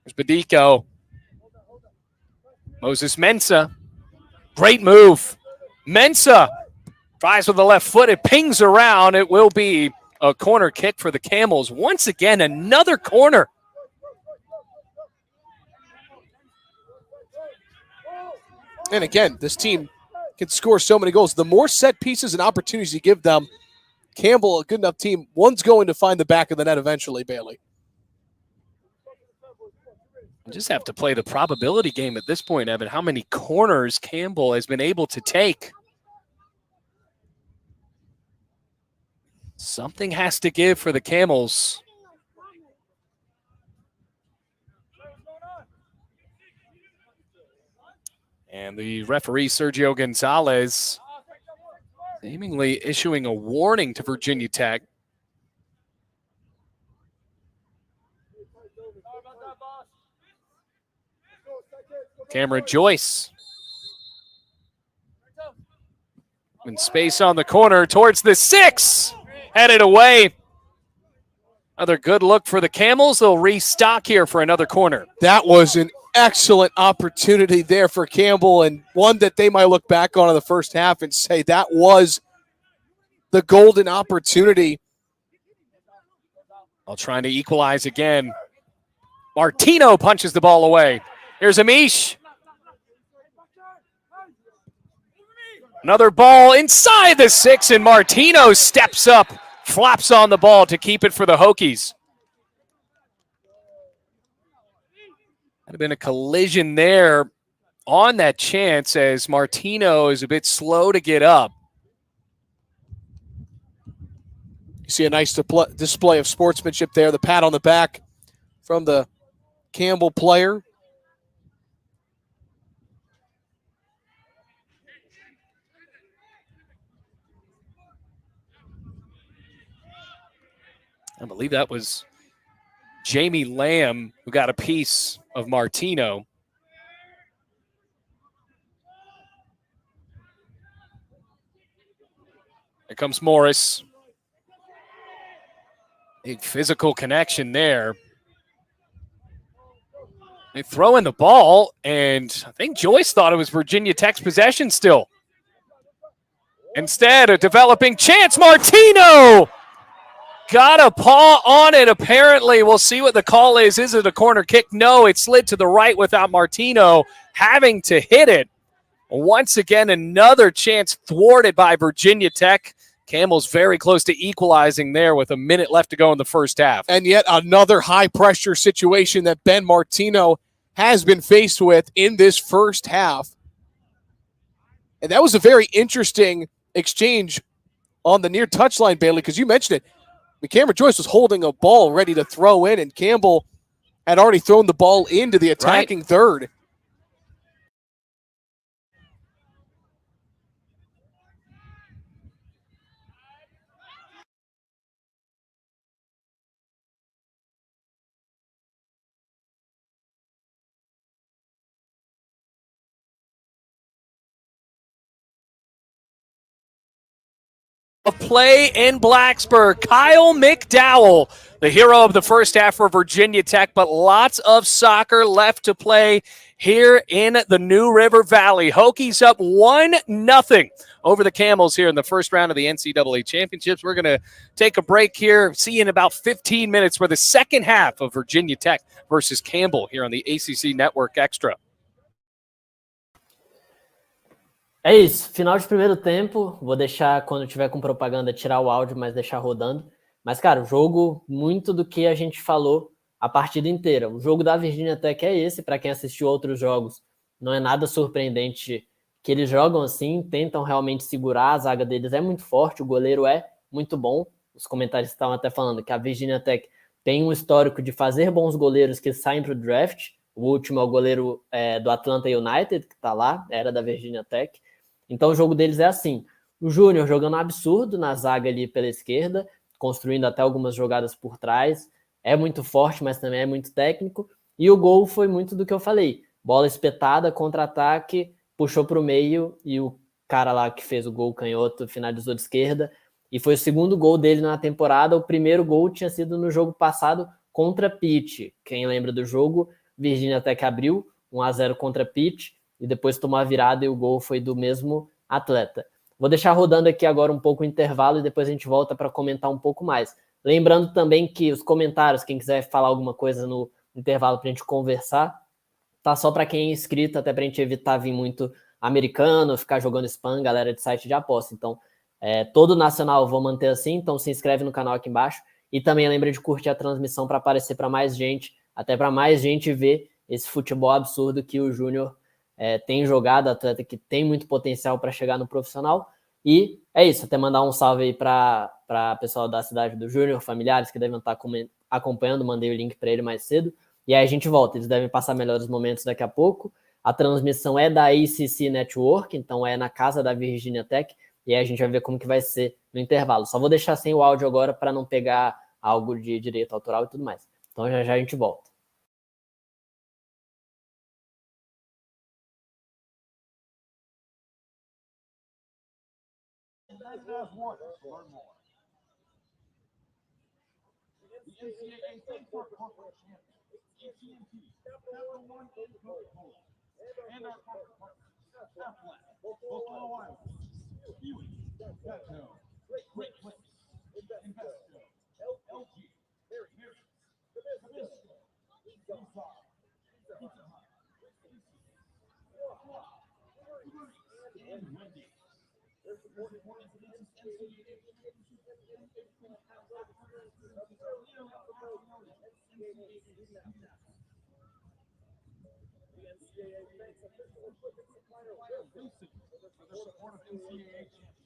There's Bedico. Moses Mensah. Great move. Mensah tries with the left foot. It pings around. It will be a corner kick for the Camels. Once again, another corner. And again, this team can score so many goals. The more set pieces and opportunities you give them, Campbell, a good enough team, one's going to find the back of the net eventually, Bailey. You just have to play the probability game at this point, Evan. How many corners Campbell has been able to take? Something has to give for the Camels. And the referee, Sergio Gonzalez, seemingly issuing a warning to Virginia Tech. Cameron Joyce. In space on the corner towards the 6. Headed away. Another good look for the Camels. They'll restock here for another corner. That was an excellent opportunity there for Campbell, and one that they might look back on in the first half and say that was the golden opportunity. While trying to equalize again. Martino punches the ball away. Here's Amish. Another ball inside the 6, and Martino steps up, flaps on the ball to keep it for the Hokies. Had been a collision there on that chance as Martino is a bit slow to get up. You see a nice display of sportsmanship there, the pat on the back from the Campbell player. I believe that was Jamie Lamb who got a piece of Martino. Here comes Morris. Big physical connection there. They throw in the ball, and I think Joyce thought it was Virginia Tech's possession still. Instead, a developing chance. Martino got a paw on it, apparently. We'll see what the call is. Is it a corner kick? No, it slid to the right without Martino having to hit it. Once again, another chance thwarted by Virginia Tech. Camels very close to equalizing there with a minute left to go in the first half. And yet another high-pressure situation that Ben Martino has been faced with in this first half. And that was a very interesting exchange on the near touchline, Bailey, because you mentioned it. Cameron Joyce was holding a ball ready to throw in, and Campbell had already thrown the ball into the attacking third. Of play in Blacksburg, Kyle Mcdowell, the hero of the first half for Virginia Tech, but lots of soccer left to play here in the New River Valley. Hokies up 1-0 over the Camels here in the first round of the NCAA Championships. We're going to take a break here, see you in about 15 minutes for the second half of Virginia Tech versus Campbell here on the ACC Network Extra. É isso, final de primeiro tempo, vou deixar, quando tiver com propaganda, tirar o áudio, mas deixar rodando. Mas, cara, o jogo, muito do que a gente falou a partida inteira. O jogo da Virginia Tech é esse, para quem assistiu outros jogos, não é nada surpreendente que eles jogam assim, tentam realmente segurar, a zaga deles é muito forte, o goleiro é muito bom. Os comentários estavam até falando que a Virginia Tech tem um histórico de fazer bons goleiros que saem para o draft. O último é o goleiro do Atlanta United, que está lá, era da Virginia Tech. Então o jogo deles é assim, o Júnior jogando um absurdo na zaga ali pela esquerda, construindo até algumas jogadas por trás, é muito forte, mas também é muito técnico, e o gol foi muito do que eu falei, bola espetada, contra-ataque, puxou para o meio, e o cara lá que fez o gol canhoto finalizou de esquerda, e foi o segundo gol dele na temporada. O primeiro gol tinha sido no jogo passado contra Pitt, quem lembra do jogo, Virginia Tech abriu 1-0 contra Pitt, e depois tomou a virada e o gol foi do mesmo atleta. Vou deixar rodando aqui agora um pouco o intervalo e depois a gente volta para comentar um pouco mais. Lembrando também que os comentários, quem quiser falar alguma coisa no intervalo para a gente conversar, tá só para quem é inscrito, até para a gente evitar vir muito americano, ficar jogando spam, galera de site de aposta. Então, todo nacional eu vou manter assim, então se inscreve no canal aqui embaixo e também lembra de curtir a transmissão para aparecer para mais gente, até para mais gente ver esse futebol absurdo que o Júnior tem jogado, atleta que tem muito potencial para chegar no profissional. E é isso, até mandar um salve aí para pessoal da cidade do Júnior, familiares que devem estar acompanhando, mandei o link para ele mais cedo, e aí a gente volta, eles devem passar melhores momentos daqui a pouco. A transmissão é da ACC Network, então é na casa da Virginia Tech, e aí a gente vai ver como que vai ser no intervalo. Só vou deixar sem o áudio agora para não pegar algo de direito autoral e tudo mais. Então já já a gente volta. The NCAA State-Park Conference champions, AT&T, Capital One Coca-Cola, and our corporate partners, Aflac, Buffalo Wild Wings, Buick, Petco, Great Lakes, Invesco, LG, Harris, Nabisco, Nissan, Pizza Hut, and Wendy's. Their support for NCAA thanks official equipment supplier Wilson for the support of NCAA champions.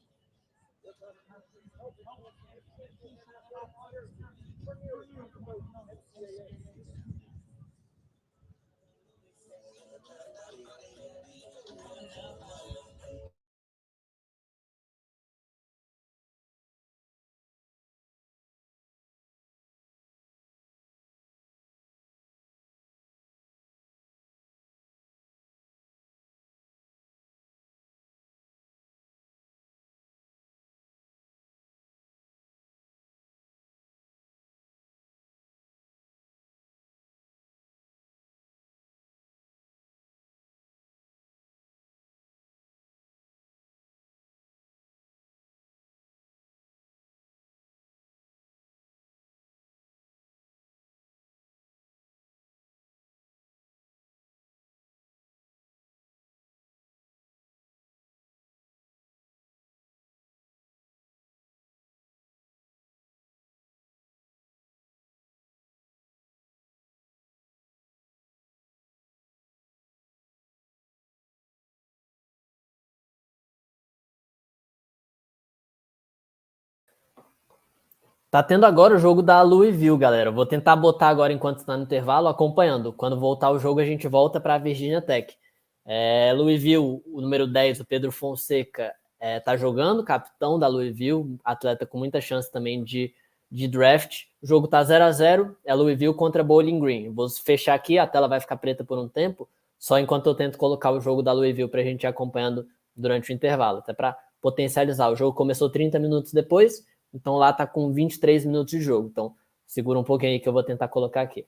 Tá tendo agora o jogo da Louisville, galera. Vou tentar botar agora enquanto está no intervalo, acompanhando. Quando voltar o jogo, a gente volta para a Virginia Tech. Louisville, o número 10, o Pedro Fonseca, tá jogando, capitão da Louisville, atleta com muita chance também de draft. O jogo tá 0-0, é Louisville contra Bowling Green. Vou fechar aqui, a tela vai ficar preta por um tempo, só enquanto eu tento colocar o jogo da Louisville para a gente ir acompanhando durante o intervalo, até para potencializar. O jogo começou 30 minutos depois, então lá tá com 23 minutos de jogo. Então, segura um pouquinho aí que eu vou tentar colocar aqui.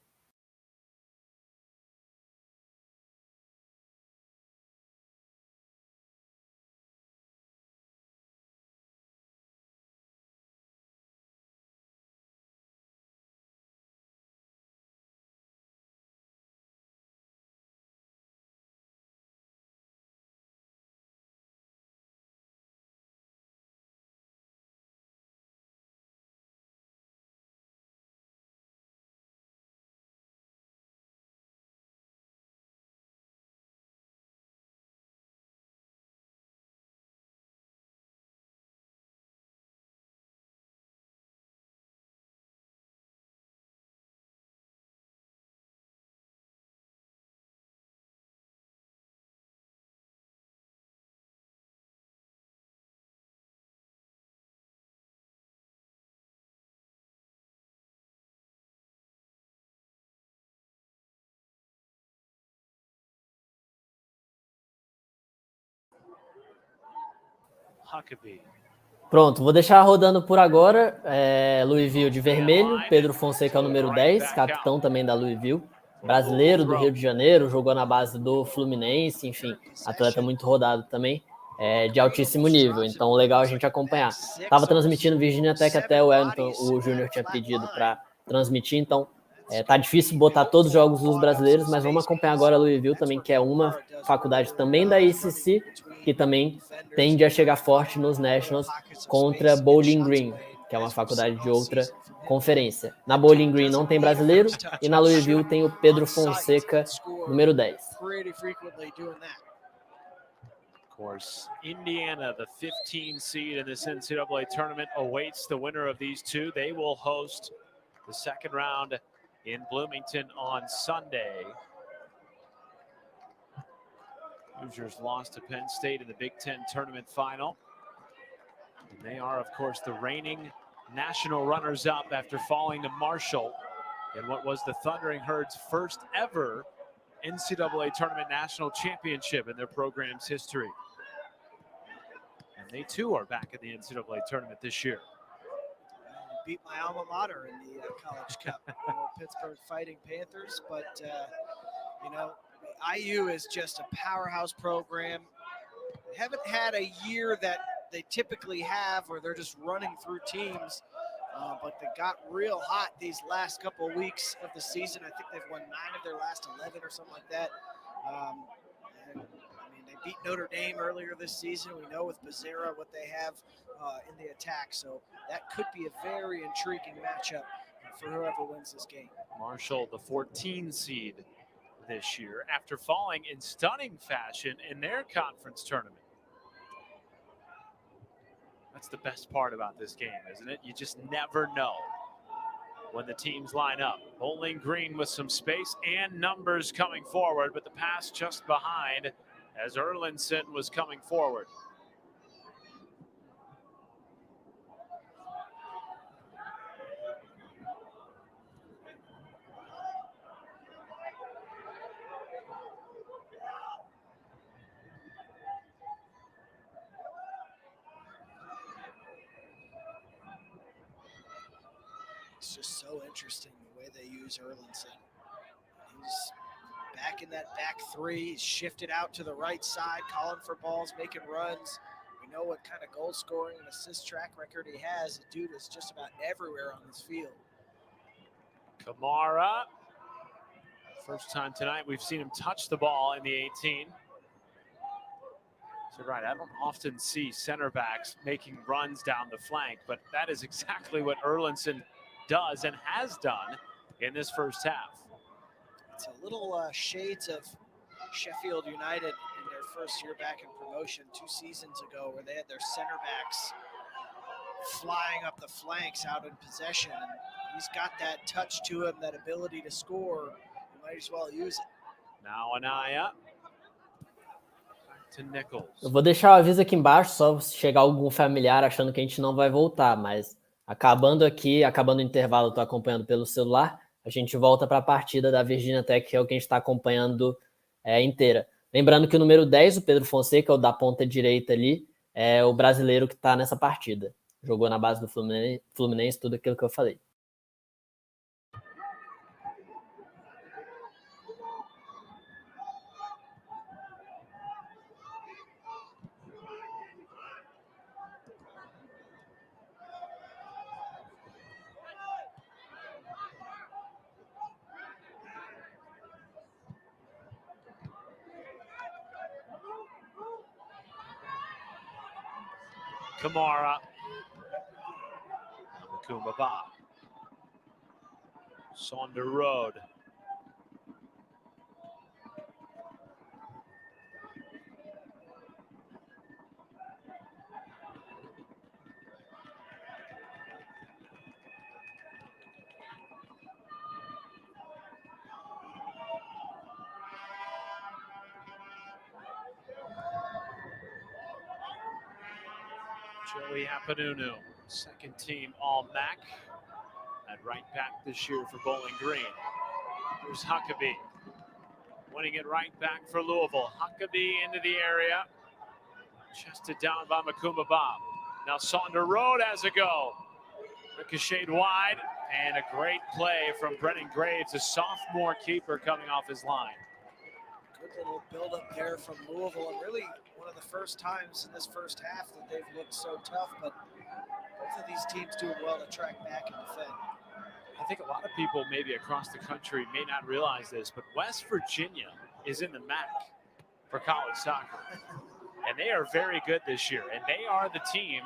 Pronto, vou deixar rodando por agora. Louisville de vermelho, Pedro Fonseca é o número 10, capitão também da Louisville, brasileiro do Rio de Janeiro, jogou na base do Fluminense, enfim, atleta muito rodado também, de altíssimo nível, então legal a gente acompanhar. Estava transmitindo Virginia Tech até o Wellington, o Júnior tinha pedido para transmitir, então tá difícil botar todos os jogos dos brasileiros, mas vamos acompanhar agora a Louisville também, que é uma faculdade também da ACC, que também tende a chegar forte nos Nationals contra Bowling Green, que é uma faculdade de outra conferência. Na Bowling Green não tem brasileiro e na Louisville tem o Pedro Fonseca, número 10. Of course, Indiana, the 15 seed in this NCAA tournament, awaits the winner of these two. They will host the second round in Bloomington on Sunday. Hoosiers lost to Penn State in the Big Ten tournament final. And they are, of course, the reigning national runners-up after falling to Marshall in what was the Thundering Herd's first ever NCAA tournament national championship in their program's history. And they, too, are back in the NCAA tournament this year. Beat my alma mater in the College Cup, Pittsburgh Fighting Panthers, but, IU is just a powerhouse program. They haven't had a year that they typically have where they're just running through teams, but they got real hot these last couple of weeks of the season. I think they've won 9 of their last 11 or something like that. They beat Notre Dame earlier this season. We know with Becerra what they have in the attack, so that could be a very intriguing matchup for whoever wins this game. Marshall, the 14 seed this year, after falling in stunning fashion in their conference tournament. That's the best part about this game, isn't it? You just never know when the teams line up. Bowling Green with some space and numbers coming forward, but the pass just behind as Erlinson was coming forward. It's just so interesting the way they use Erlinson. He's back in that back three. He's shifted out to the right side, calling for balls, making runs. We know what kind of goal scoring and assist track record he has. The dude is just about everywhere on this field. Kamara. First time tonight we've seen him touch the ball in the 18. So right, I don't often see center backs making runs down the flank, but that is exactly what Erlinson does and has done in this first half. It's a little shades of Sheffield United in their first year back in promotion 2 seasons ago, where they had their center backs flying up the flanks out in possession. And he's got that touch to him, that ability to score. You might as well use it. Now Anaya. Back to Nichols. Eu vou deixar o aviso aqui embaixo, só se chegar algum familiar achando que a gente não vai voltar, mas acabando o intervalo, eu tô acompanhando pelo celular, a gente volta para a partida da Virginia Tech, que é o que a gente está acompanhando inteira. Lembrando que o número 10, o Pedro Fonseca, é o da ponta direita ali, é o brasileiro que está nessa partida. Jogou na base do Fluminense, tudo aquilo que eu falei. Kamara. Makuma Bob. Saunders Road. Joey Apanunu, second team All-MAC at right back this year for Bowling Green. Here's Huckabee, winning it right back for Louisville. Huckabee into the area, chested down by Makuma Bob. Now Saunders Road has a go. Ricocheted wide, and a great play from Brennan Graves, a sophomore keeper coming off his line. Good little build-up there from Louisville, and really one of the first times in this first half that they've looked so tough, but both of these teams doing well to track back and defend. I think a lot of people maybe across the country may not realize this, but West Virginia is in the MAC for college soccer. And they are very good this year, and they are the team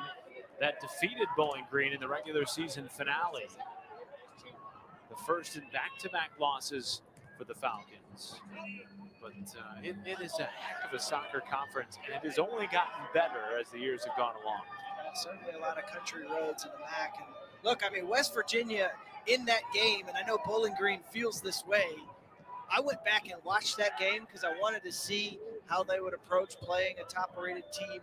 that defeated Bowling Green in the regular season finale. The first in back-to-back losses for the Falcons. But it is a heck of a soccer conference, and it has only gotten better as the years have gone along. Certainly a lot of country roads in the MAC. And look, I mean, West Virginia in that game, and I know Bowling Green feels this way. I went back and watched that game because I wanted to see how they would approach playing a top-rated team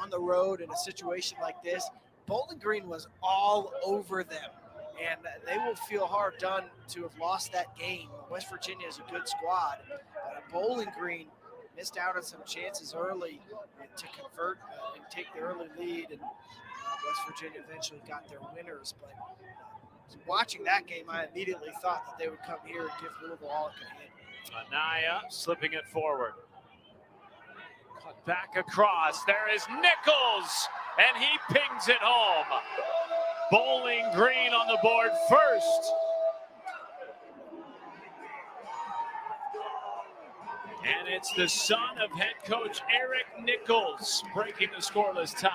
on the road in a situation like this. Bowling Green was all over them, and they will feel hard done to have lost that game. West Virginia is a good squad, but Bowling Green missed out on some chances early to convert and take the early lead, and West Virginia eventually got their winners. But watching that game, I immediately thought that they would come here and give Louisville all it could hit. Anaya slipping it forward. Cut back across. There is Nichols, and he pings it home. Bowling Green on the board first. And it's the son of head coach Eric Nichols breaking the scoreless tie.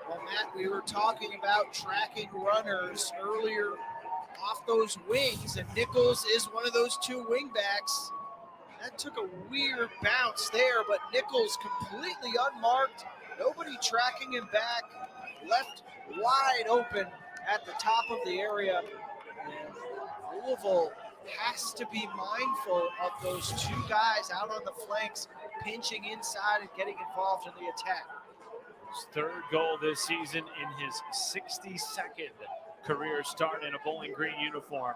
Well, Matt, we were talking about tracking runners earlier off those wings, and Nichols is one of those two wing backs. That took a weird bounce there, but Nichols completely unmarked. Nobody tracking him back. Left wide open at the top of the area. And Louisville has to be mindful of those two guys out on the flanks, pinching inside and getting involved in the attack. His third goal this season in his 62nd career start in a Bowling Green uniform.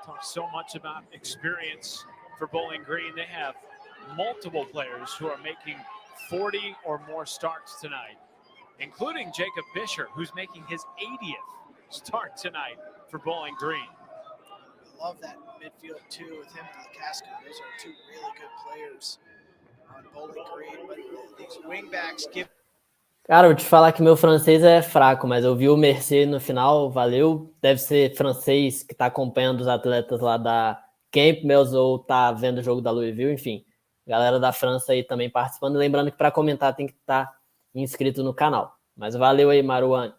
Talk so much about experience for Bowling Green. They have multiple players who are making 40 or more starts tonight, including Jacob Bisher, who's making his 80th start tonight for Bowling Green. I love that midfield too with him and Casco. Those are two really good players on Bowling Green, but these wingbacks give. Cara, vou te falar que meu francês é fraco, mas eu vi o Mercier no final, valeu. Deve ser francês que tá acompanhando os atletas lá da Campbell ou tá vendo o jogo da Louisville, enfim. Galera da França aí também participando. Lembrando que para comentar tem que estar inscrito no canal. Mas valeu aí, Maruane.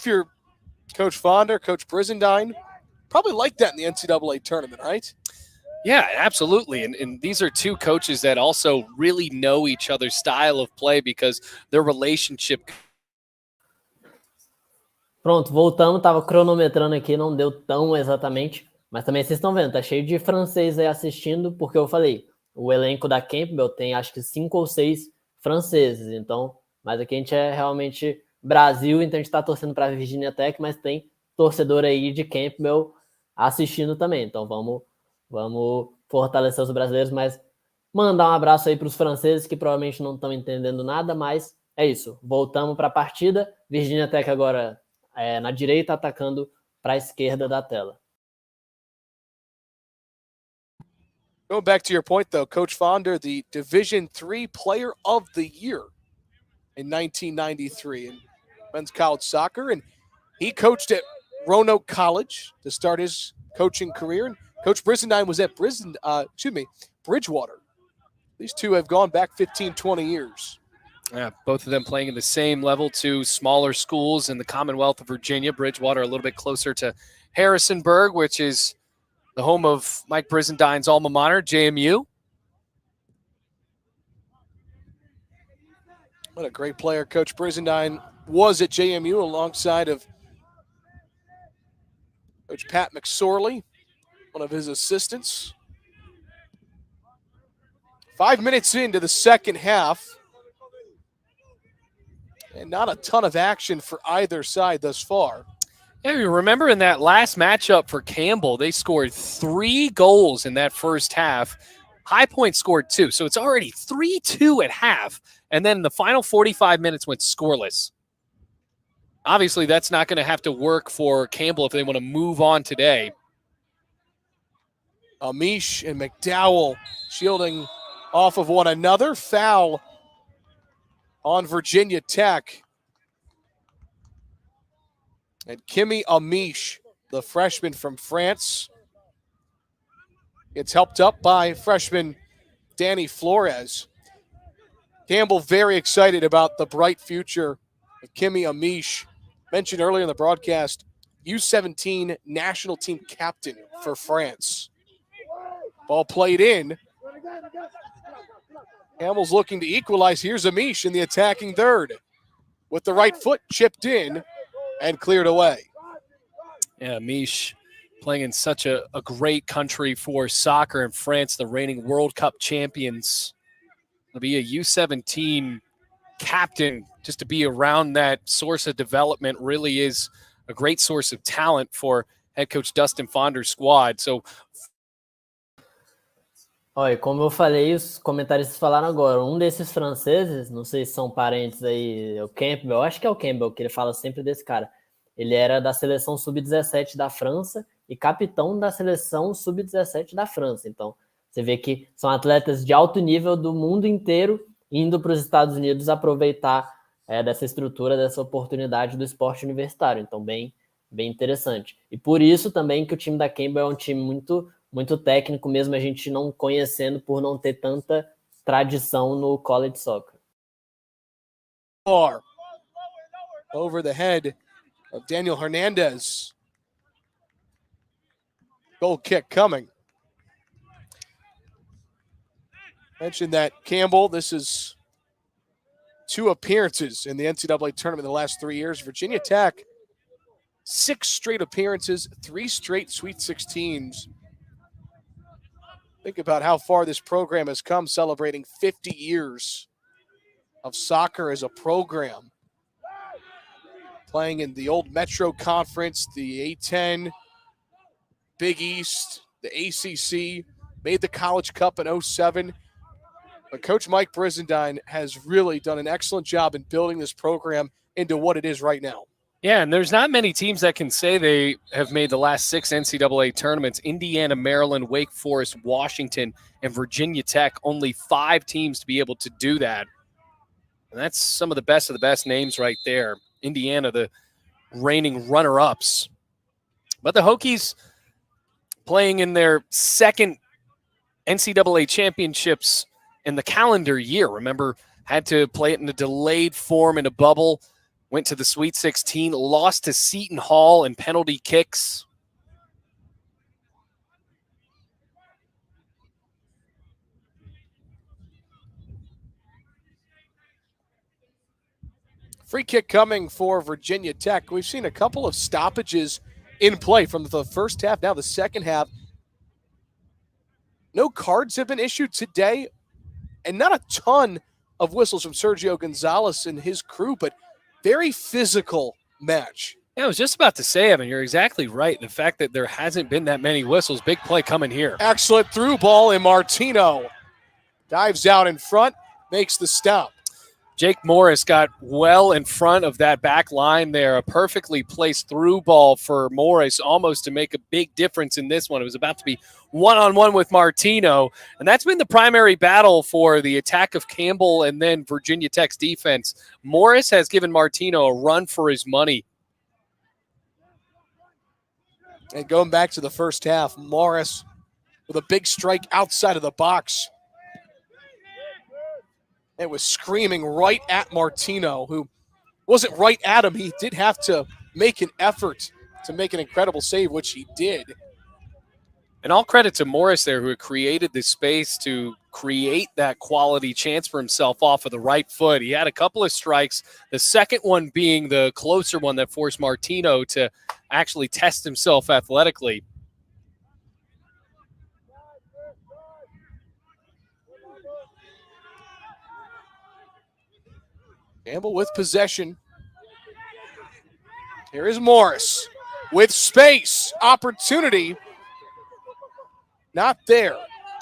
if you're Coach Fonder, Coach Brizendine, probably like that in the NCAA tournament, right? Yeah, absolutely. And these are two coaches that also really know each other's style of play because their relationship. Pronto, voltamos. Tava cronometrando aqui, não deu tão exatamente. Mas também vocês estão vendo, tá cheio de francês aí assistindo, porque eu falei, o elenco da Campbell tem acho que 5 ou 6 franceses. Então, mas aqui a gente é realmente Brasil, então a gente tá torcendo para a Virginia Tech, mas tem torcedor aí de Campbell assistindo também. Então vamos fortalecer os brasileiros, mas mandar um abraço aí para os franceses que provavelmente não estão entendendo nada, mas é isso. Voltamos para a partida. Virginia Tech agora na direita, atacando para a esquerda da tela. Going back to your point, though, Coach Fonder, the Division III Player of the Year in 1993 in men's college soccer, and he coached at Roanoke College to start his coaching career. And Coach Brizendine was at Bridgewater. These two have gone back 15, 20 years. Yeah, both of them playing in the same level, two smaller schools in the Commonwealth of Virginia. Bridgewater a little bit closer to Harrisonburg, which is the home of Mike Brizendine's alma mater, JMU. What a great player Coach Brizendine was at JMU alongside of Coach Pat McSorley, one of his assistants. 5 minutes into the second half, and not a ton of action for either side thus far. Yeah, you remember in that last matchup for Campbell, they scored 3 goals in that first half. High Point scored 2, so it's already 3-2 at half, and then the final 45 minutes went scoreless. Obviously, that's not going to have to work for Campbell if they want to move on today. Amish and McDowell shielding off of one another. Foul on Virginia Tech. And Kimi Amish, the freshman from France, gets helped up by freshman Danny Flores. Campbell very excited about the bright future of Kimi Amish. Mentioned earlier in the broadcast, U17 national team captain for France. Ball played in. Campbell's looking to equalize. Here's Amish in the attacking third. With the right foot chipped in and cleared away. Yeah, Amish playing in such a great country for soccer in France, the reigning World Cup champions. To be a U17 captain, just to be around that source of development really is a great source of talent for head coach Dustin Fonder's squad. So, olha, como eu falei, os comentaristas falaram agora, um desses franceses, não sei se são parentes aí, o Campbell, eu acho que é o Campbell, que ele fala sempre desse cara. Ele era da seleção sub-17 da França e capitão da seleção sub-17 da França. Então, você vê que são atletas de alto nível do mundo inteiro indo para os Estados Unidos aproveitar dessa estrutura, dessa oportunidade do esporte universitário. Então, bem interessante. E por isso também que o time da Campbell é um time muito técnico, mesmo a gente não conhecendo por não ter tanta tradição no college soccer. Over the head of Daniel Hernandez. Goal kick coming. Mentioned that Campbell, this is 2 appearances in the NCAA tournament in the last 3 years. Virginia Tech, 6 straight appearances, 3 straight Sweet 16s. Think about how far this program has come, celebrating 50 years of soccer as a program. Playing in the old Metro Conference, the A10, Big East, the ACC, made the College Cup in 07. But Coach Mike Brizendine has really done an excellent job in building this program into what it is right now. Yeah, and there's not many teams that can say they have made the last 6 NCAA tournaments. Indiana, Maryland, Wake Forest, Washington, and Virginia Tech, only 5 teams to be able to do that. And that's some of the best names right there. Indiana, the reigning runner-ups. But the Hokies playing in their 2nd NCAA championships in the calendar year. Remember, had to play it in a delayed form in a bubble. went to the Sweet 16, lost to Seton Hall in penalty kicks. Free kick coming for Virginia Tech. We've seen a couple of stoppages in play from the first half, now the second half. No cards have been issued today, and not a ton of whistles from Sergio Gonzalez and his crew, but very physical match. Yeah, I was just about to say, Evan, you're exactly right. The fact that there hasn't been that many whistles, big play coming here. Excellent through ball, and Martino dives out in front, makes the stop. Jake Morris got well in front of that back line there. A perfectly placed through ball for Morris, almost to make a big difference in this one. It was about to be one-on-one with Martino, and that's been the primary battle for the attack of Campbell and then Virginia Tech's defense. Morris has given Martino a run for his money. And going back to the first half, Morris with a big strike outside of the box. It was screaming right at Martino, who wasn't right at him. He did have to make an effort to make an incredible save, which he did. And all credit to Morris there, who had created the space to create that quality chance for himself off of the right foot. He had a couple of strikes, the second one being the closer one that forced Martino to actually test himself athletically. Campbell with possession. Here is Morris with space. Opportunity. Not there.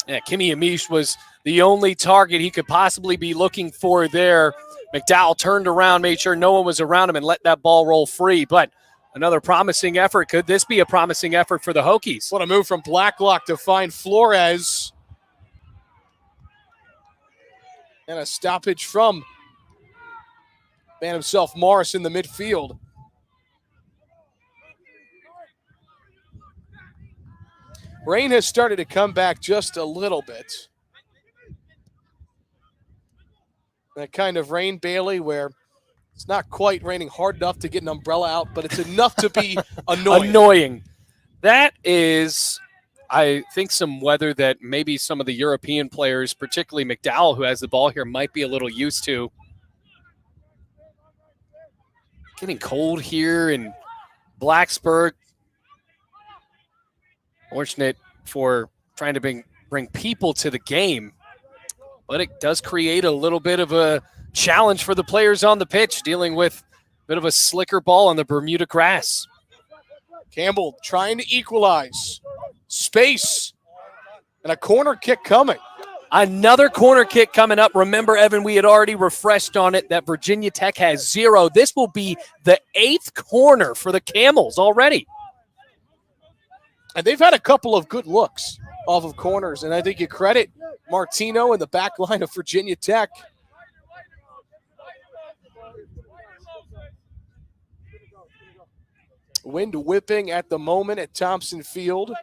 Yeah, Kimi Amish was the only target he could possibly be looking for there. McDowell turned around, made sure no one was around him, and let that ball roll free. But another promising effort. Could this be a promising effort for the Hokies? What a move from Blacklock to find Flores. And a stoppage from man himself, Morris, in the midfield. Rain has started to come back just a little bit. That kind of rain, Bailey, where it's not quite raining hard enough to get an umbrella out, but it's enough to be annoying. That is, I think, some weather that maybe some of the European players, particularly McDowell, who has the ball here, might be a little used to. Getting cold here in Blacksburg. Fortunate for trying to bring people to the game. But it does create a little bit of a challenge for the players on the pitch, dealing with a bit of a slicker ball on the Bermuda grass. Campbell trying to equalize. Space. And a corner kick coming. Another corner kick coming up. Remember, Evan, we had already refreshed on it that Virginia Tech has 0. This will be the 8th corner for the Camels already. And they've had a couple of good looks off of corners, and I think you credit Martino and the back line of Virginia Tech. Wind whipping at the moment at Thompson Field.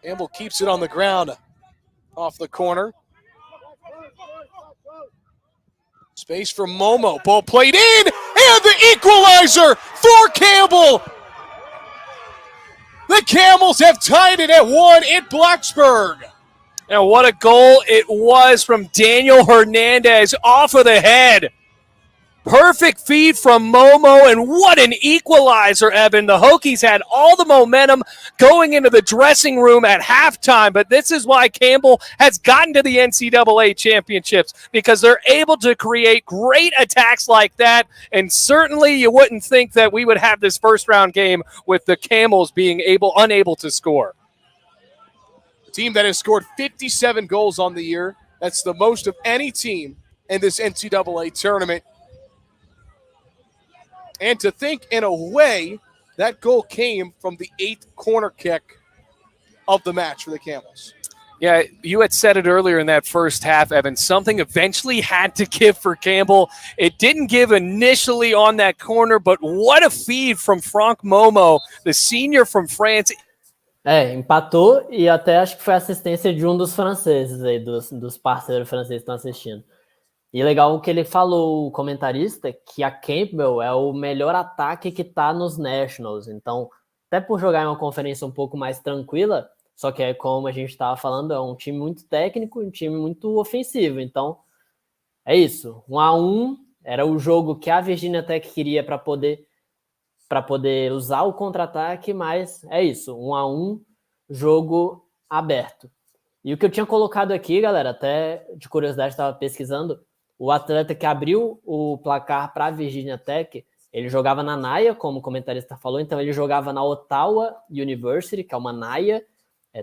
Campbell keeps it on the ground off the corner. Space for Momo. Ball played in, and the equalizer for Campbell. The Camels have tied it at 1 in Blacksburg. And what a goal it was from Daniel Hernandez off of the head. Perfect feed from Momo, and what an equalizer, Evan. The Hokies had all the momentum going into the dressing room at halftime, but this is why Campbell has gotten to the NCAA championships, because they're able to create great attacks like that, and certainly you wouldn't think that we would have this first-round game with the Camels being unable to score. A team that has scored 57 goals on the year. That's the most of any team in this NCAA tournament. And to think, in a way, that goal came from the 8th corner kick of the match for the Camels. Yeah, you had said it earlier in that first half, Evan. Something eventually had to give for Campbell. It didn't give initially on that corner, but what a feed from Franck Momo, the senior from France. Empatou e até acho que foi assistência de um dos franceses aí, dos parceiros franceses que estão assistindo. E legal que ele falou, o comentarista, que a Campbell é o melhor ataque que tá nos Nationals. Então, até por jogar em uma conferência um pouco mais tranquila, só que como a gente estava falando, é um time muito técnico, um time muito ofensivo. Então, é isso. 1-1 era o jogo que a Virginia Tech queria para poder usar o contra-ataque, mas é isso. 1-1, jogo aberto. E o que eu tinha colocado aqui, galera, até de curiosidade, estava pesquisando, o atleta que abriu o placar para a Virginia Tech, ele jogava na NAIA, como o comentarista falou, então ele jogava na Ottawa University, que é uma NAIA,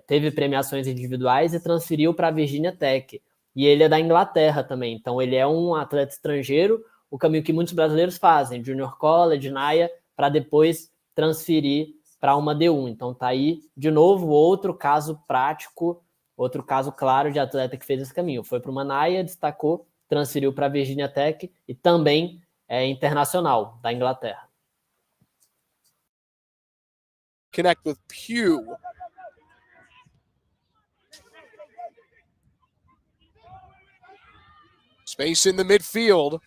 teve premiações individuais e transferiu para a Virginia Tech. E ele é da Inglaterra também, então ele é um atleta estrangeiro, o caminho que muitos brasileiros fazem, Junior College, NAIA, para depois transferir para uma D1. Então tá aí, de novo, outro caso prático, outro caso claro de atleta que fez esse caminho. Foi para uma NAIA, destacou, transferiu para a Virginia Tech e também é internacional, da Inglaterra. Connect with Pugh. Space in the midfield.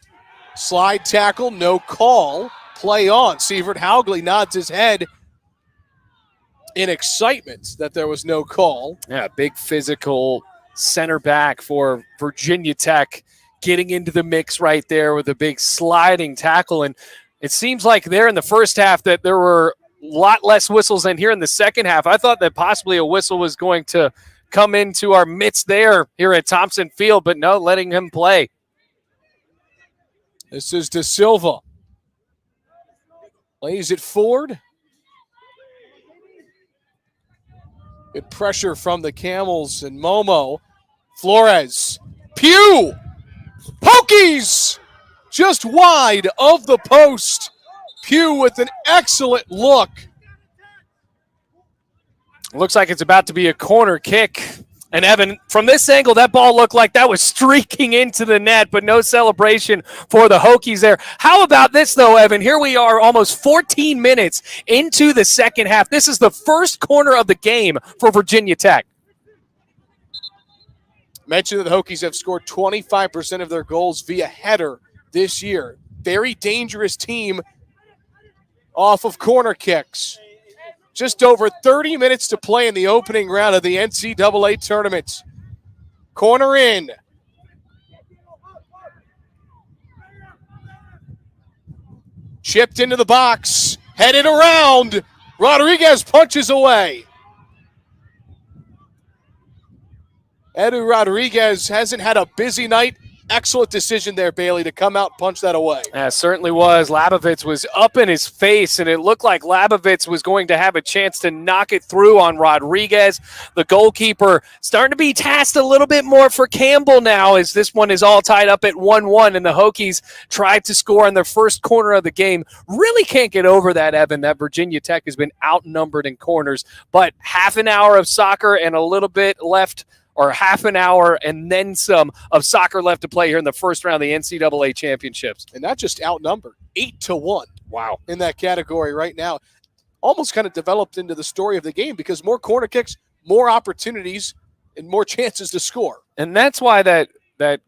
Slide tackle, no call. Play on. Sievert Haugley nods his head in excitement that there was no call. Yeah, big physical center back for Virginia Tech getting into the mix right there with a big sliding tackle. And it seems like there in the first half that there were a lot less whistles than here in the second half. I thought that possibly a whistle was going to come into our midst there here at Thompson Field, but no, letting him play. This is De Silva. Plays it forward. Good pressure from the Camels and Momo. Flores. Pugh! Hokies! Just wide of the post. Pugh with an excellent look. Looks like it's about to be a corner kick. And Evan, from this angle, that ball looked like that was streaking into the net, but no celebration for the Hokies there. How about this, though, Evan? Here we are almost 14 minutes into the second half. This is the first corner of the game for Virginia Tech. Mentioned that the Hokies have scored 25% of their goals via header this year. Very dangerous team off of corner kicks. Just over 30 minutes to play in the opening round of the NCAA tournament. Corner in. Chipped into the box. Headed around. Rodriguez punches away. Eddy Rodriguez hasn't had a busy night. Excellent decision there, Bailey, to come out and punch that away. Yeah, certainly was. Labovitz was up in his face, and it looked like Labovitz was going to have a chance to knock it through on Rodriguez. The goalkeeper starting to be tasked a little bit more for Campbell now, as this one is all tied up at 1-1, and the Hokies tried to score on their first corner of the game. Really can't get over that, Evan, that Virginia Tech has been outnumbered in corners, but half an hour of soccer and a little bit left, or half an hour and then some of soccer left to play here in the first round of the NCAA championships. And not just outnumbered, 8-1. Wow. In that category right now. Almost kind of developed into the story of the game because more corner kicks, more opportunities, and more chances to score. And that's why that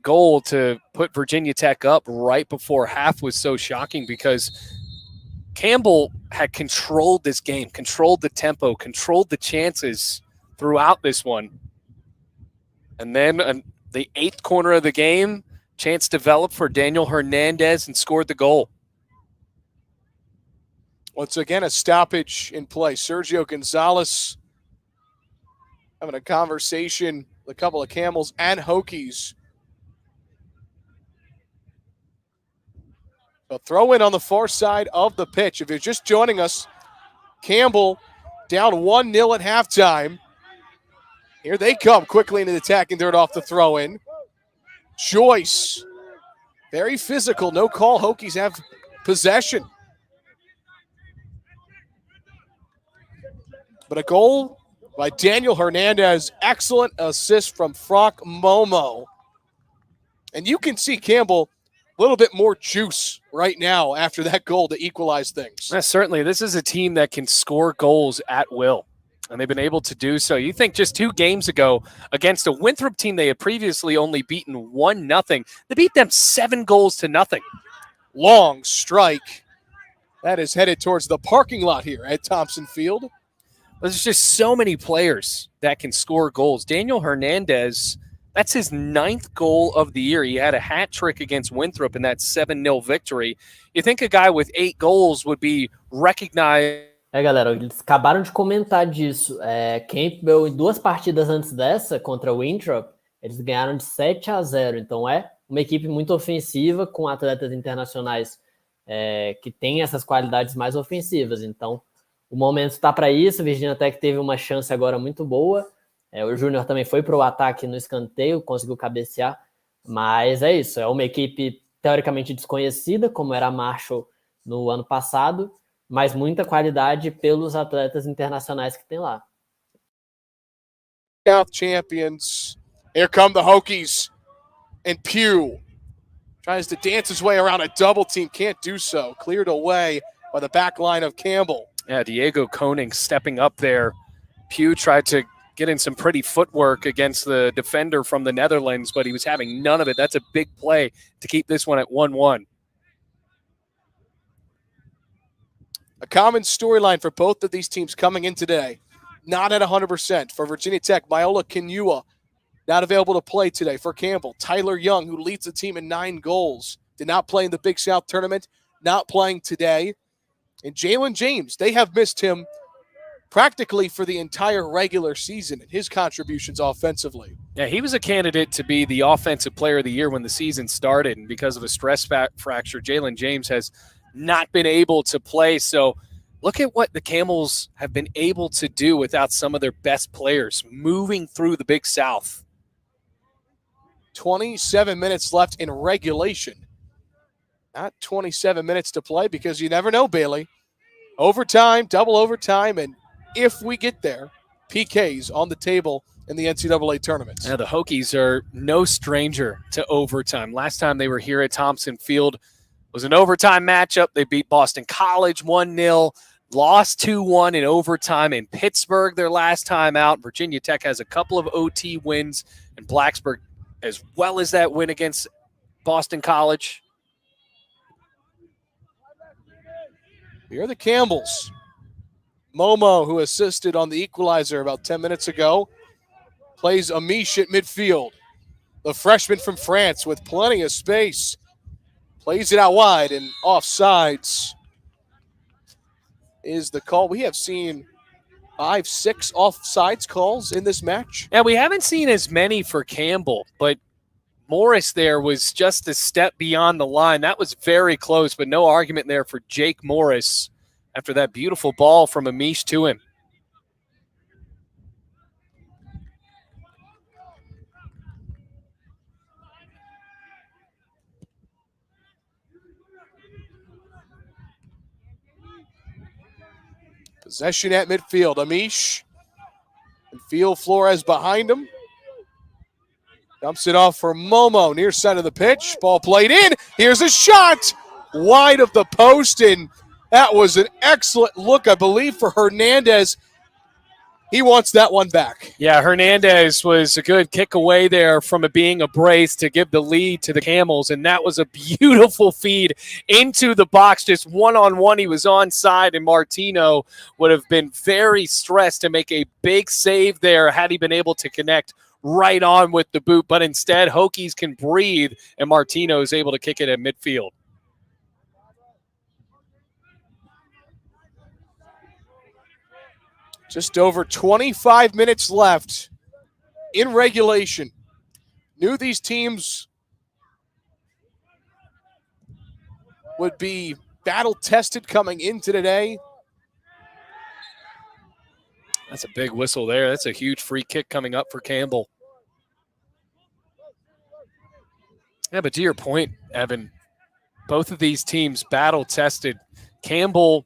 goal to put Virginia Tech up right before half was so shocking, because Campbell had controlled this game, controlled the tempo, controlled the chances throughout this one. And then the eighth corner of the game, chance developed for Daniel Hernandez and scored the goal. Once again, a stoppage in play. Sergio Gonzalez having a conversation with a couple of Camels and Hokies. So throw in on the far side of the pitch. If you're just joining us, Campbell down 1-0 at halftime. Here they come quickly into the attacking third off the throw-in. Joyce, very physical, no call. Hokies have possession. But a goal by Daniel Hernandez. Excellent assist from Frank Momo. And you can see Campbell a little bit more juice right now after that goal to equalize things. Yeah, certainly. This is a team that can score goals at will. And they've been able to do so. You think just 2 games ago against a Winthrop team they had previously only beaten 1-0. They beat them 7-0. Long strike. That is headed towards the parking lot here at Thompson Field. There's just so many players that can score goals. Daniel Hernandez, that's his 9th goal of the year. He had a hat trick against Winthrop in that 7-0 victory. You think a guy with 8 goals would be recognized? Galera, eles acabaram de comentar disso. Campbell, em 2 partidas antes dessa, contra o Winthrop, eles ganharam de 7-0. Então é uma equipe muito ofensiva, com atletas internacionais que têm essas qualidades mais ofensivas. Então, o momento está para isso. Virginia Tech teve uma chance agora muito boa. O Júnior também foi para o ataque no escanteio, conseguiu cabecear. Mas é isso, é uma equipe teoricamente desconhecida, como era a Marshall no ano passado, mas muita qualidade pelos atletas internacionais que tem lá. South champions. Here come the Hokies. And Pugh tries to dance his way around a double team. Can't do so. Cleared away by the back line of Campbell. Yeah, Diego Koning stepping up there. Pugh tried to get in some pretty footwork against the defender from the Netherlands, but he was having none of it. That's a big play to keep this one at 1-1. A common storyline for both of these teams coming in today. Not at 100%. For Virginia Tech, Myola Kinua not available to play today. For Campbell, Tyler Young, who leads the team in 9 goals, did not play in the Big South tournament, not playing today. And Jalen James, they have missed him practically for the entire regular season and his contributions offensively. Yeah, he was a candidate to be the offensive player of the year when the season started, and because of a stress fracture, Jalen James has not been able to play. So look at what the Camels have been able to do without some of their best players moving through the Big South. 27 minutes left in regulation. Not 27 minutes to play because you never know, Bailey. Overtime, double overtime, and if we get there, PKs on the table in the NCAA tournaments. Yeah, the Hokies are no stranger to overtime. Last time they were here at Thompson Field was an overtime matchup. They beat Boston College 1-0, lost 2-1 in overtime in Pittsburgh their last time out. Virginia Tech has a couple of OT wins, and Blacksburg, as well as that win against Boston College. Here are the Campbells. Momo, who assisted on the equalizer about 10 minutes ago, plays Amish at midfield. The freshman from France with plenty of space. Plays it out wide and offsides is the call. We have seen 5-6 offsides calls in this match. Yeah, we haven't seen as many for Campbell, but Morris there was just a step beyond the line. That was very close, but no argument there for Jake Morris after that beautiful ball from Amish to him. Possession at midfield. Amish and Flores behind him. Dumps it off for Momo, near side of the pitch. Ball played in. Here's a shot. Wide of the post, and that was an excellent look, I believe, for Hernandez. He wants that one back. Yeah, Hernandez was a good kick away there from it being a brace to give the lead to the Camels, and that was a beautiful feed into the box. Just one-on-one, he was onside, and Martino would have been very stressed to make a big save there had he been able to connect right on with the boot. But instead, Hokies can breathe, and Martino is able to kick it at midfield. Just over 25 minutes left in regulation. Knew these teams would be battle-tested coming into today. That's a big whistle there. That's a huge free kick coming up for Campbell. Yeah, but to your point, Evan, both of these teams battle-tested. Campbell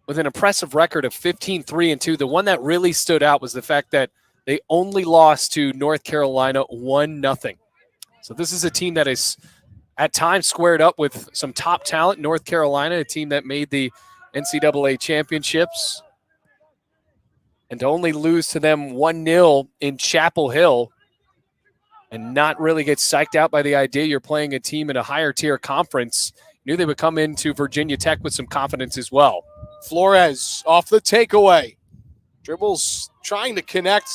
with an impressive record of 15-3-2. The one that really stood out was the fact that they only lost to North Carolina 1-0. So this is a team that is at times squared up with some top talent. North Carolina, a team that made the NCAA championships. And to only lose to them 1-0 in Chapel Hill and not really get psyched out by the idea you're playing a team in a higher tier conference, knew they would come into Virginia Tech with some confidence as well. Flores off the takeaway. Dribbles trying to connect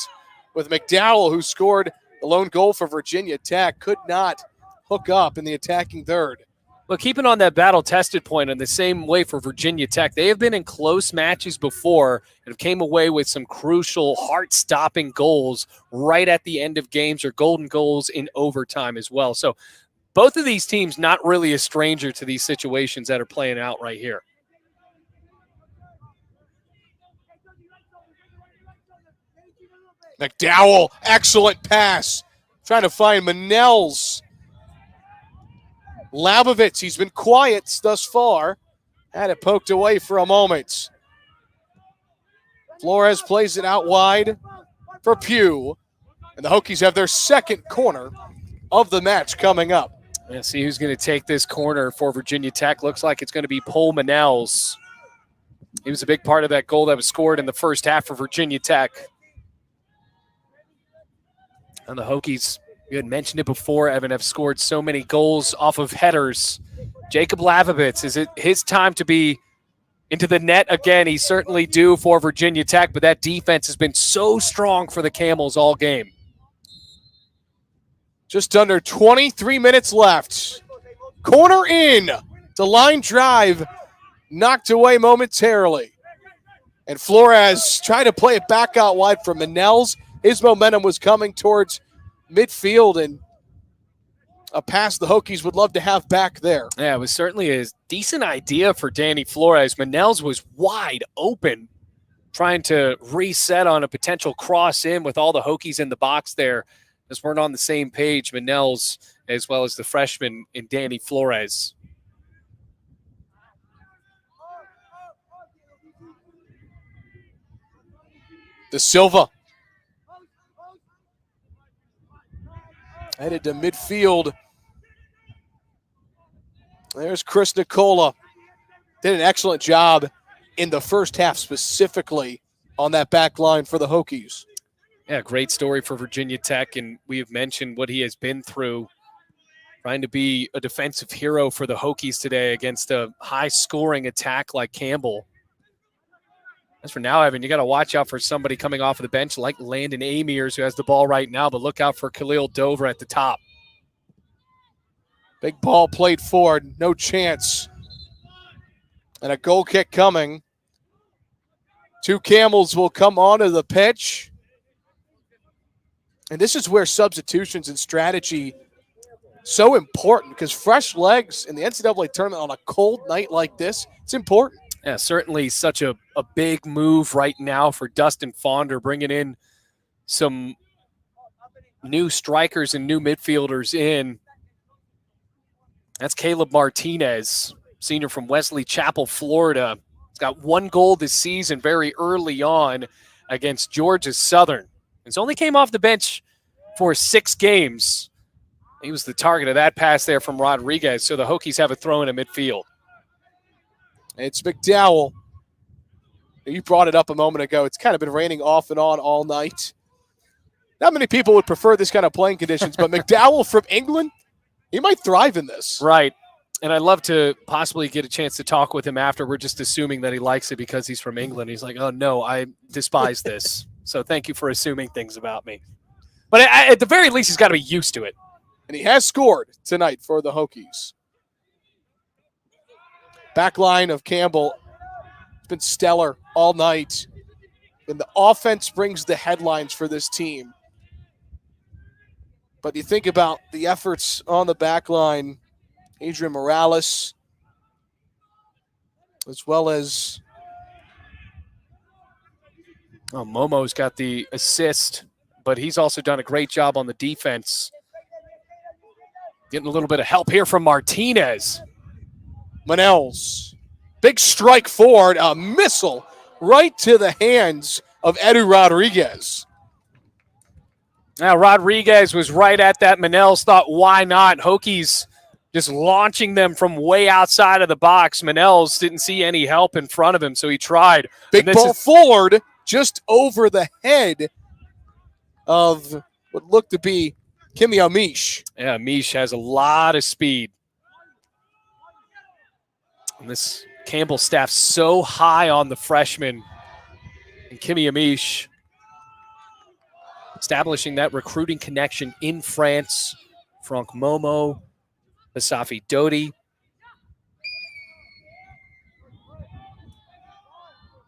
with Mcdowell, who scored the lone goal for Virginia Tech. Could not hook up in the attacking third. Well, keeping on that battle-tested point in the same way for Virginia Tech, they have been in close matches before and have came away with some crucial, heart-stopping goals right at the end of games or golden goals in overtime as well. So both of these teams not really a stranger to these situations that are playing out right here. Mcdowell, excellent pass. Trying to find Manel's. Labovitz, he's been quiet thus far. Had it poked away for a moment. Flores plays it out wide for Pugh. And the Hokies have their second corner of the match coming up. Let's see who's going to take this corner for Virginia Tech. Looks like it's going to be Paul Manel's. He was a big part of that goal that was scored in the first half for Virginia Tech. And the Hokies, you had mentioned it before, Evan, have scored so many goals off of headers. Jacob Labovitz, is it his time to be into the net again? He's certainly due for Virginia Tech, but that defense has been so strong for the Camels all game. Just under 23 minutes left. Corner in. The line drive knocked away momentarily. And Flores tried to play it back out wide for Manel's. His momentum was coming towards midfield, and a pass the Hokies would love to have back there. Yeah, it was certainly a decent idea for Danny Flores. Manel's was wide open, trying to reset on a potential cross in with all the Hokies in the box there. Just weren't on the same page, Manel's as well as the freshman in Danny Flores. De Silva. Headed to midfield. There's Chris Nicola. Did an excellent job in the first half specifically on that back line for the Hokies. Yeah, great story for Virginia Tech, and we have mentioned what he has been through, trying to be a defensive hero for the Hokies today against a high-scoring attack like Campbell. As for now, Evan, you got to watch out for somebody coming off of the bench like Landon Amiers, who has the ball right now, but look out for Khalil Dover at the top. Big ball played forward, no chance. And a goal kick coming. Two Camels will come onto the pitch. And this is where substitutions and strategy so important, because fresh legs in the NCAA tournament on a cold night like this, it's important. Yeah, certainly such a big move right now for Dustin Fonder, bringing in some new strikers and new midfielders in. That's Caleb Martinez, senior from Wesley Chapel, Florida. He's got one goal this season very early on against Georgia Southern. He's only came off the bench for 6 games. He was the target of that pass there from Rodriguez, so the Hokies have a throw in at midfield. It's Mcdowell. You brought it up a moment ago. It's kind of been raining off and on all night. Not many people would prefer this kind of playing conditions, but Mcdowell from England, he might thrive in this. Right. And I'd love to possibly get a chance to talk with him after. We're just assuming that he likes it because he's from England. He's like, oh, no, I despise this. So thank you for assuming things about me. But at the very least, he's got to be used to it. And he has scored tonight for the Hokies. Back line of Campbell has been stellar all night. And the offense brings the headlines for this team. But you think about the efforts on the back line, Adrian Morales, as well as Momo's got the assist, but he's also done a great job on the defense. Getting a little bit of help here from Martinez. Manel's big strike forward, a missile right to the hands of Eddy Rodriguez. Now, Rodriguez was right at that. Manel's thought, why not? Hokies just launching them from way outside of the box. Manel's didn't see any help in front of him, so he tried. Big ball forward. just over the head of what looked to be Kimi Amish. Yeah, Amish has a lot of speed. And this Campbell staff's so high on the freshman. And Kimi Amish establishing that recruiting connection in France. Franck Momo, Basafi Dodi.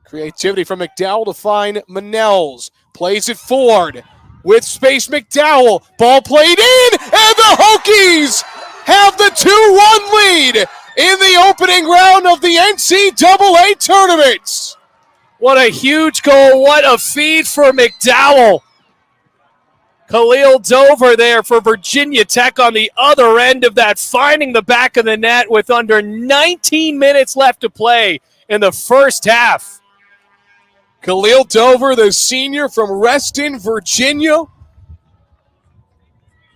Creativity from McDowell to find Manels. Plays it forward with space. McDowell. Ball played in, and the Hokies have the 2-1 lead in the opening round of the NCAA tournament. What a huge goal. What a feed for McDowell. Khalil Dover there for Virginia Tech on the other end of that, finding the back of the net with under 19 minutes left to play in the first half. Khalil Dover, the senior from Reston, Virginia,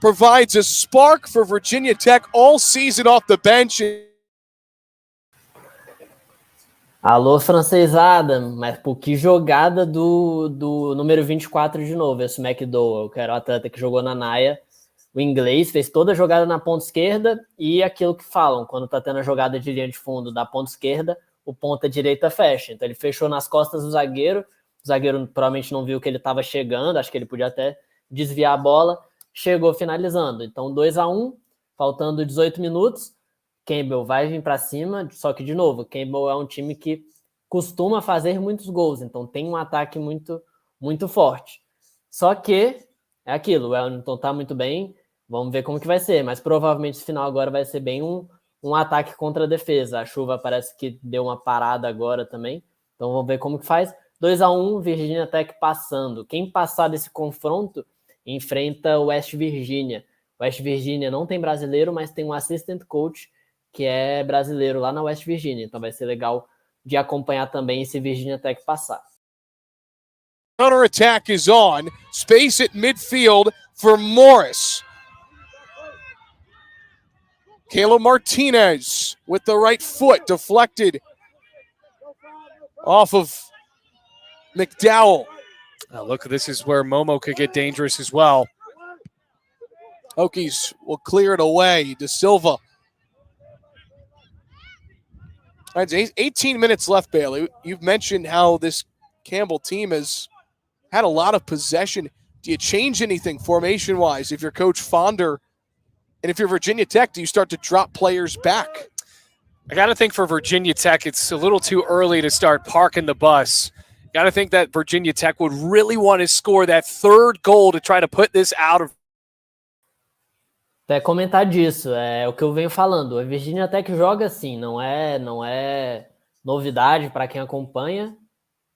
provides a spark for Virginia Tech all season off the bench. Alô, francesada, mas pô, que jogada do número 24 de novo, esse Mcdowell, que era o atleta que jogou na Naia. O inglês fez toda a jogada na ponta esquerda e aquilo que falam, quando tá tendo a jogada de linha de fundo da ponta esquerda, o ponta direita fecha. Então ele fechou nas costas do zagueiro, o zagueiro provavelmente não viu que ele estava chegando, acho que ele podia até desviar a bola, chegou finalizando. Então 2-1, faltando 18 minutos, Campbell vai vir para cima, só que, de novo, Campbell é um time que costuma fazer muitos gols, então tem um ataque muito, muito forte. Só que é aquilo, o Wellington tá muito bem, vamos ver como que vai ser, mas provavelmente esse final agora vai ser bem um ataque contra a defesa. A chuva parece que deu uma parada agora também, então vamos ver como que faz. 2-1, Virginia Tech passando. Quem passar desse confronto enfrenta o West Virginia. West Virginia não tem brasileiro, mas tem um assistant coach que é brasileiro lá na West Virginia. Então vai ser legal de acompanhar também esse Virginia Tech passar. Counter attack is on. Space at midfield for Morris. Caleb Martinez with the right foot deflected off of McDowell. Look, this is where Momo could get dangerous as well. Hokies will clear it away. De Silva. All right, 18 minutes left, Bailey. You've mentioned how this Campbell team has had a lot of possession. Do you change anything formation-wise if you're Coach Fonder? And if you're Virginia Tech, do you start to drop players back? I got to think for Virginia Tech, it's a little too early to start parking the bus. Got to think that Virginia Tech would really want to score that third goal to try to put this out of. Até comentar disso, é o que eu venho falando. A Virginia Tech joga assim, não é novidade para quem acompanha.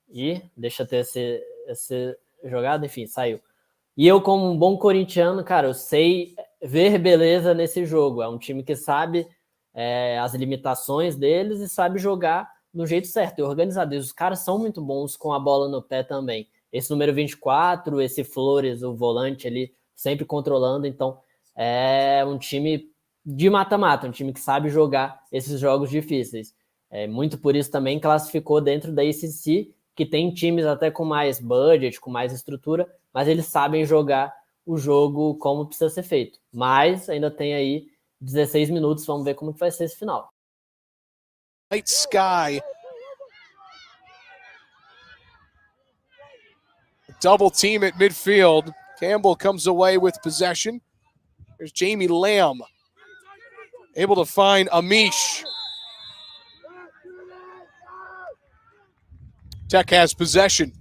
E deixa ter esse jogada, enfim, saiu. E eu, como um bom corintiano, cara, eu sei ver beleza nesse jogo. É um time que sabe as limitações deles e sabe jogar do jeito certo e organizado. E os caras são muito bons com a bola no pé também. Esse número 24, esse Flores, o volante ali, sempre controlando. Então, é um time de mata-mata, um time que sabe jogar esses jogos difíceis. Muito por isso também classificou dentro da ACC, que tem times até com mais budget, com mais estrutura, mas eles sabem jogar o jogo como precisa ser feito. Mas ainda tem aí 16 minutos, vamos ver como que vai ser esse final. Night sky. Double team at midfield. Campbell comes away with possession. There's Jamie Lamb. Able to find Amish. Tech has possession.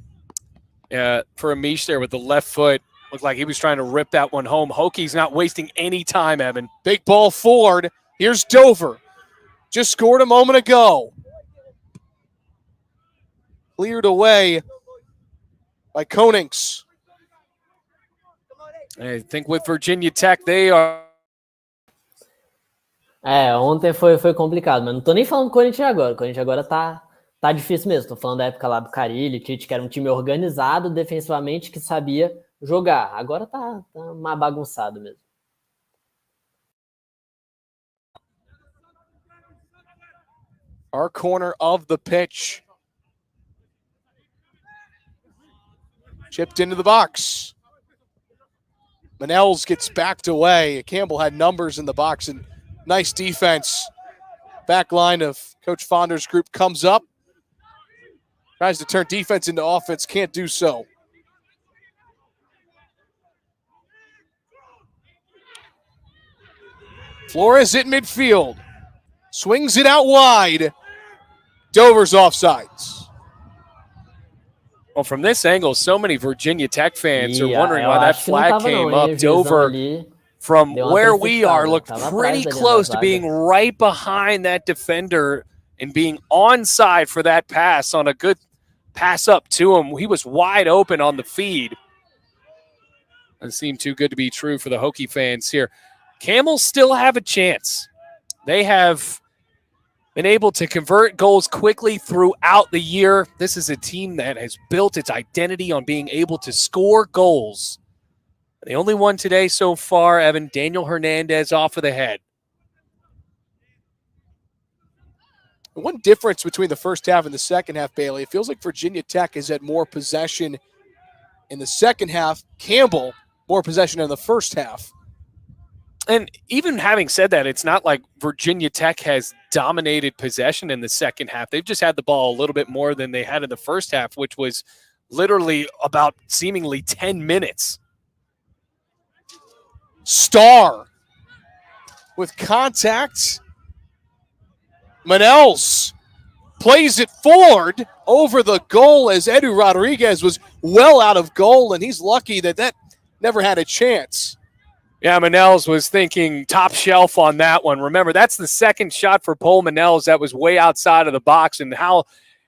Yeah, for Amish there with the left foot. Looked like he was trying to rip that one home. Hokies not wasting any time, Evan. Big ball forward. Here's Dover. Just scored a moment ago. Cleared away by Konings. I think with Virginia Tech, they are. Ontem foi complicado, mas não tô nem falando do Corinthians agora. O Corinthians agora tá difícil mesmo. Tô falando da época lá do Carilli, Tite, que era um time organizado defensivamente, que sabia jogar. Agora tá mais bagunçado mesmo. Our corner of the pitch. Chipped into the box. Manels gets backed away. Campbell had numbers in the box and nice defense. Back line of Coach Fonder's group comes up. Tries to turn defense into offense, can't do so. Flores at midfield. Swings it out wide. Dover's offsides. Well, from this angle, so many Virginia Tech fans are wondering why that flag came up. Dover, from where we are, looked pretty close to being right behind that defender and being onside for that pass on a good pass up to him. He was wide open on the feed. Doesn't seem too good to be true for the Hokie fans here. Camels still have a chance. They have been able to convert goals quickly throughout the year. This is a team that has built its identity on being able to score goals. The only one today so far, Evan, Daniel Hernandez off of the head. One difference between the first half and the second half, Bailey, it feels like Virginia Tech has had more possession in the second half. Campbell, more possession in the first half. And even having said that, it's not like Virginia Tech has dominated possession in the second half. They've just had the ball a little bit more than they had in the first half, which was literally about seemingly 10 minutes. Starr with contact. Manels plays it forward over the goal as Eddy Rodriguez was well out of goal, and he's lucky that never had a chance. Yeah, Manels was thinking top shelf on that one. Remember, that's the second shot for Paul Manels that was way outside of the box, and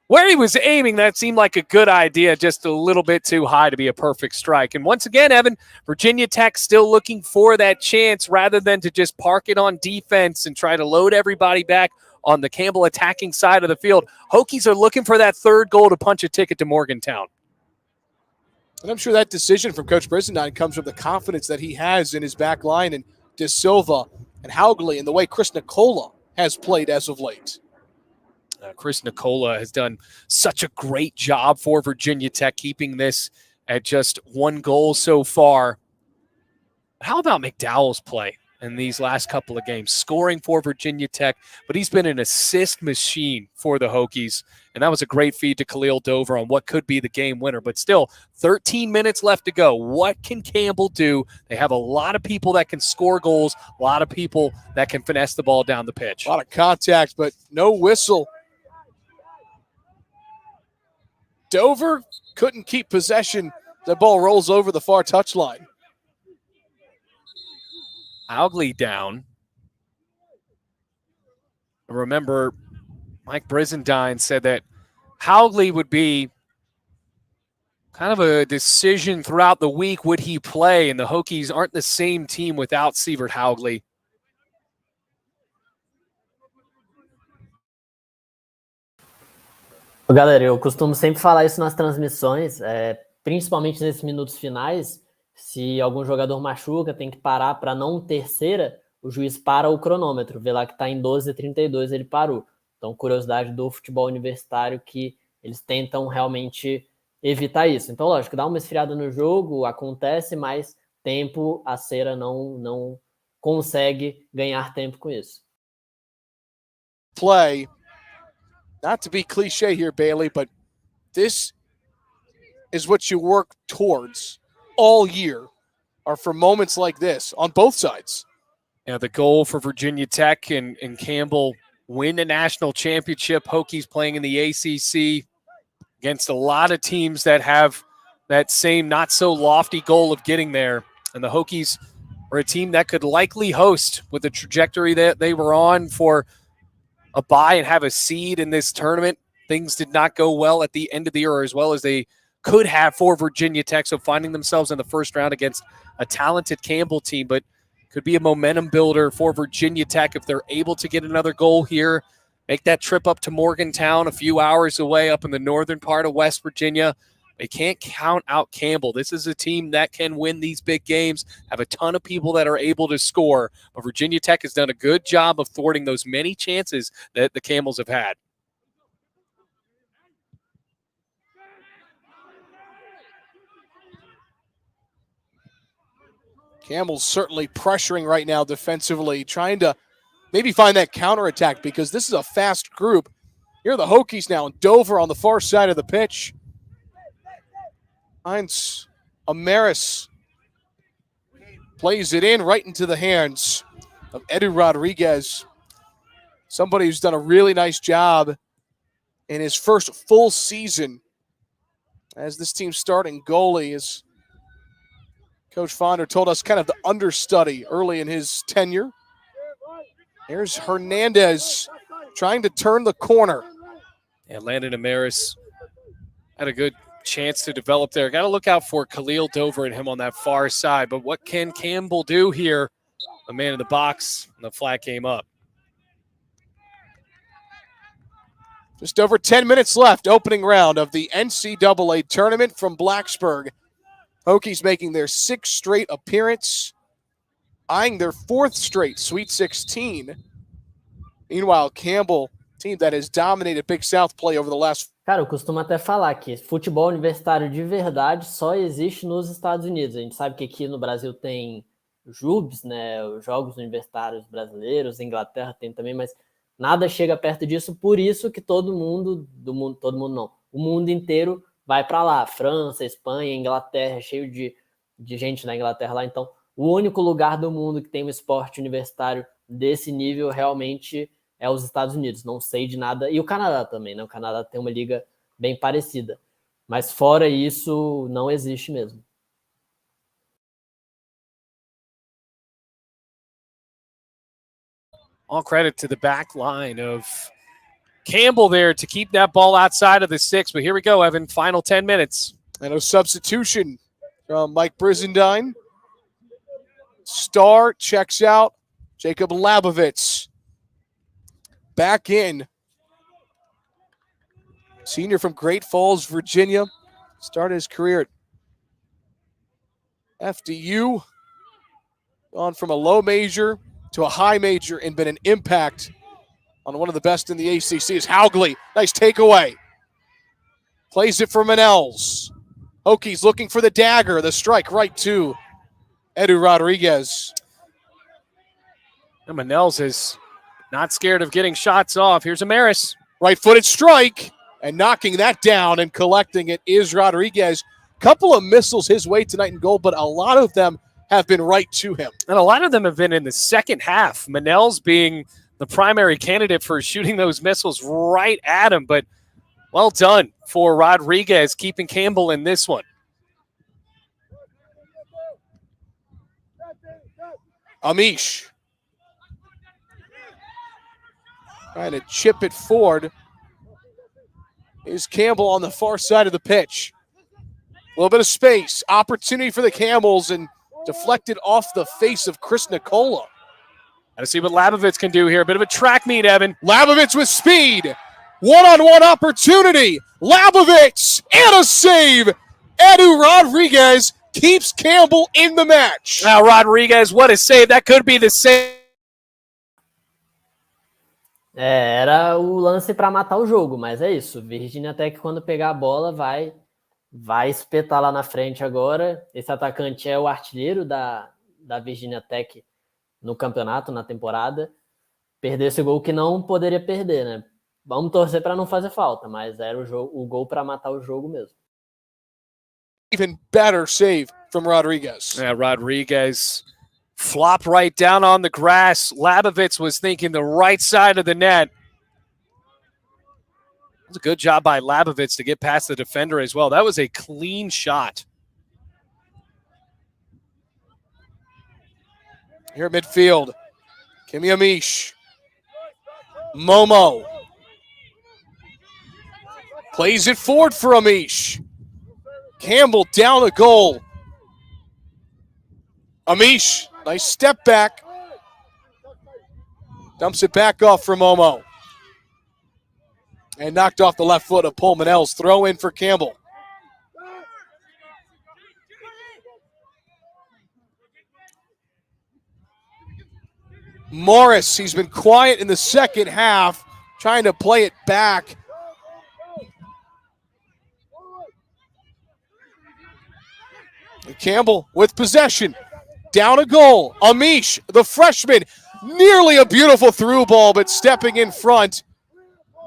where he was aiming, that seemed like a good idea, just a little bit too high to be a perfect strike. And once again, Evan, Virginia Tech still looking for that chance rather than to just park it on defense and try to load everybody back on the Campbell attacking side of the field. Hokies are looking for that third goal to punch a ticket to Morgantown. And I'm sure that decision from Coach Brizendine comes from the confidence that he has in his back line and De Silva and Haugley and the way Chris Nicola has played as of late. Chris Nicola has done such a great job for Virginia Tech, keeping this at just one goal so far. How about McDowell's play in these last couple of games? Scoring for Virginia Tech, but he's been an assist machine for the Hokies. And that was a great feed to Khalil Dover on what could be the game winner. But still, 13 minutes left to go. What can Campbell do? They have a lot of people that can score goals, a lot of people that can finesse the ball down the pitch. A lot of contact, but no whistle. Dover couldn't keep possession. The ball rolls over the far touchline. Haugley down. Remember, Mike Brizendine said that Haugley would be kind of a decision throughout the week. Would he play? And the Hokies aren't the same team without Sievert Haugley. Galera, eu costumo sempre falar isso nas transmissões, principalmente nesses minutos finais. Se algum jogador machuca, tem que parar para não ter cera, o juiz para o cronômetro, vê lá que está em 12h32, ele parou. Então, curiosidade do futebol universitário que eles tentam realmente evitar isso. Então, lógico, dá uma esfriada no jogo, acontece, mas tempo, a cera não consegue ganhar tempo com isso. Play. Not to be cliche here, Bailey, but this is what you work towards all year, are for moments like this on both sides. Yeah, the goal for Virginia Tech and Campbell win a national championship. Hokies playing in the ACC against a lot of teams that have that same not so lofty goal of getting there. And the Hokies are a team that could likely host with the trajectory that they were on for a bye and have a seed in this tournament. Things did not go well at the end of the year as well as they could have for Virginia Tech. So finding themselves in the first round against a talented Campbell team, but could be a momentum builder for Virginia Tech if they're able to get another goal here, make that trip up to Morgantown, a few hours away up in the northern part of West Virginia. They can't count out Campbell. This is a team that can win these big games, have a ton of people that are able to score. But Virginia Tech has done a good job of thwarting those many chances that the Camels have had. Campbell's certainly pressuring right now defensively, trying to maybe find that counterattack because this is a fast group. Here are the Hokies now, and Dover on the far side of the pitch. Heinz Amaris plays it in right into the hands of Eddy Rodriguez, somebody who's done a really nice job in his first full season as this team's starting goalie, as Coach Fonder told us, kind of the understudy early in his tenure. Here's Hernandez trying to turn the corner. And Landon Amaris had a good chance to develop there. Got to look out for Khalil Dover and him on that far side. But what can Campbell do here? A man in the box, and the flag came up. Just over 10 minutes left, opening round of the NCAA tournament from Blacksburg. Hokies making their 6th straight appearance, eyeing their 4th straight Sweet 16. Meanwhile, Campbell, team that has dominated Big South play over the last... Cara, eu costumo até falar que futebol universitário de verdade só existe nos Estados Unidos. A gente sabe que aqui no Brasil tem JUBs, né, os Jogos Universitários Brasileiros, a Inglaterra tem também, mas nada chega perto disso, por isso que todo mundo não, o mundo inteiro vai para lá, França, Espanha, Inglaterra, cheio de gente na Inglaterra lá, então o único lugar do mundo que tem um esporte universitário desse nível realmente é os Estados Unidos, não sei de nada, e o Canadá também, né, o Canadá tem uma liga bem parecida, mas fora isso não existe mesmo. All credit to the back line of Campbell there to keep that ball outside of the 6. But here we go, Evan. Final 10 minutes. And a substitution from Mike Brizendine. Star checks out. Jacob Labovitz back in. Senior from Great Falls, Virginia. Started his career at FDU. Gone from a low major to a high major and been an impact on one of the best in the ACC is Haugley. Nice takeaway. Plays it for Manels. Hokies looking for the dagger. The strike right to Eddy Rodriguez. And Manels is not scared of getting shots off. Here's Amaris. Right-footed strike. And knocking that down and collecting it is Rodriguez. Couple of missiles his way tonight in goal, but a lot of them have been right to him. And a lot of them have been in the second half. Manels being the primary candidate for shooting those missiles right at him. But well done for Rodriguez keeping Campbell in this one. Amish trying to chip it forward. Is Campbell on the far side of the pitch. A little bit of space. Opportunity for the Camels and deflected off the face of Chris Nicola. Gotta see what Labovitz can do here. A bit of a track meet, Evan. Labovitz with speed. One-on-one opportunity. Labovitz and a save. Eddy Rodriguez keeps Campbell in the match. Now Rodriguez, what a save. That could be the save. Era o lance para matar o jogo, mas é isso. Virginia Tech, quando pegar a bola, vai espetar lá na frente agora. Esse atacante é o artilheiro da Virginia Tech no campeonato, na temporada. Perdeu esse gol que não poderia perder, né? Vamos torcer para não fazer falta, mas era o gol para matar o jogo mesmo. Even better save from Rodriguez. Yeah, Rodriguez flopped right down on the grass. Labovitz was thinking the right side of the net. It was a good job by Labovitz to get past the defender as well. That was a clean shot. Here at midfield, Kimi Amish. Momo. Plays it forward for Amish. Campbell down the goal. Amish, nice step back. Dumps it back off for Momo. And knocked off the left foot of Paul Manels. Throw in for Campbell. Morris, he's been quiet in the second half, trying to play it back. And Campbell with possession. Down a goal. Amish, the freshman, nearly a beautiful through ball, but stepping in front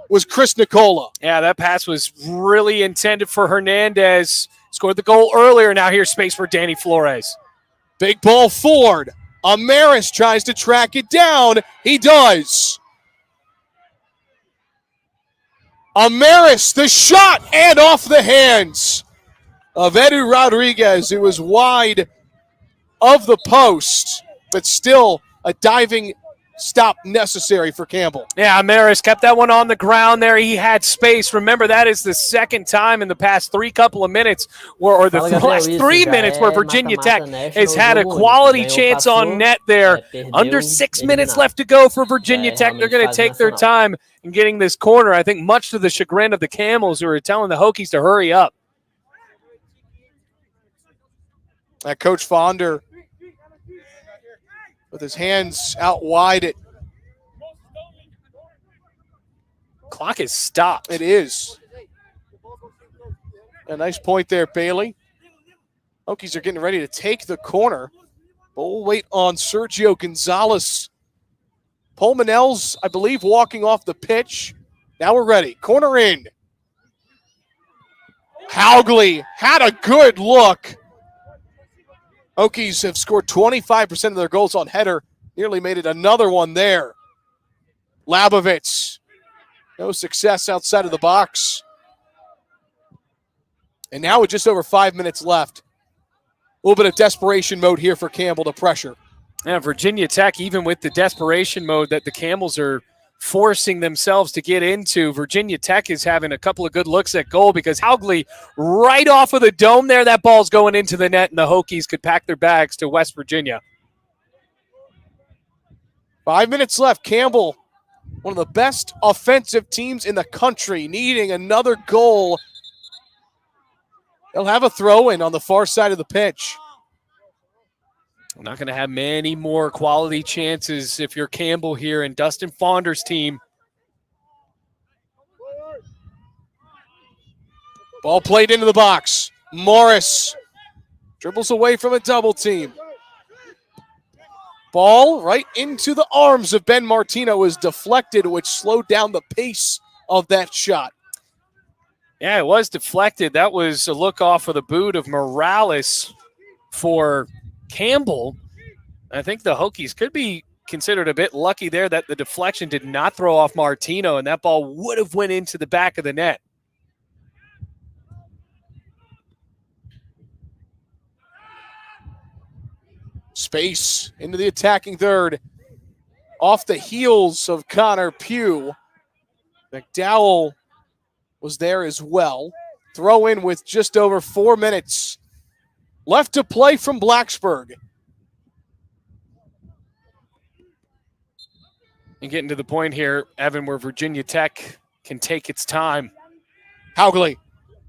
was Chris Nicola. Yeah, that pass was really intended for Hernandez. Scored the goal earlier. Now here's space for Danny Flores. Big ball forward. Amaris tries to track it down. He does. Amaris, the shot, and off the hands of Eddy Rodriguez. It was wide of the post, but still a diving stop necessary for Campbell. Yeah, Amaris kept that one on the ground there. He had space. Remember, that is the second time in the past couple of minutes, or the last 3 minutes, where Virginia Tech has had a quality chance on net there. Under 6 minutes left to go for Virginia Tech. They're going to take their time in getting this corner, I think much to the chagrin of the Camels, who are telling the Hokies to hurry up. That Coach Fonder with his hands out wide. Clock is stopped. It is. A nice point there, Bailey. Hokies are getting ready to take the corner. But we'll wait on Sergio Gonzalez. Pulmonell's, I believe, walking off the pitch. Now we're ready. Corner in. Haugley had a good look. Hokies have scored 25% of their goals on header. Nearly made it another one there. Labovitz. No success outside of the box. And now with just over 5 minutes left. A little bit of desperation mode here for Campbell to pressure. Yeah, Virginia Tech, even with the desperation mode that the Camels are forcing themselves to get into, Virginia Tech is having a couple of good looks at goal, because Haugley right off of the dome there, that ball's going into the net, and the Hokies could pack their bags to West Virginia. 5 minutes left. Campbell, one of the best offensive teams in the country, needing another goal. They'll have a throw-in on the far side of the pitch. We're not going to have many more quality chances if you're Campbell here and Dustin Fonder's team. Ball played into the box. Morris dribbles away from a double team. Ball right into the arms of Ben Martino is deflected, which slowed down the pace of that shot. Yeah, it was deflected. That was a look off of the boot of Morales for Campbell. I think the Hokies could be considered a bit lucky there that the deflection did not throw off Martino, and that ball would have went into the back of the net. Space into the attacking third. Off the heels of Connor Pugh. Mcdowell was there as well. Throw in with just over 4 minutes left to play from Blacksburg. And getting to the point here, Evan, where Virginia Tech can take its time. Haugley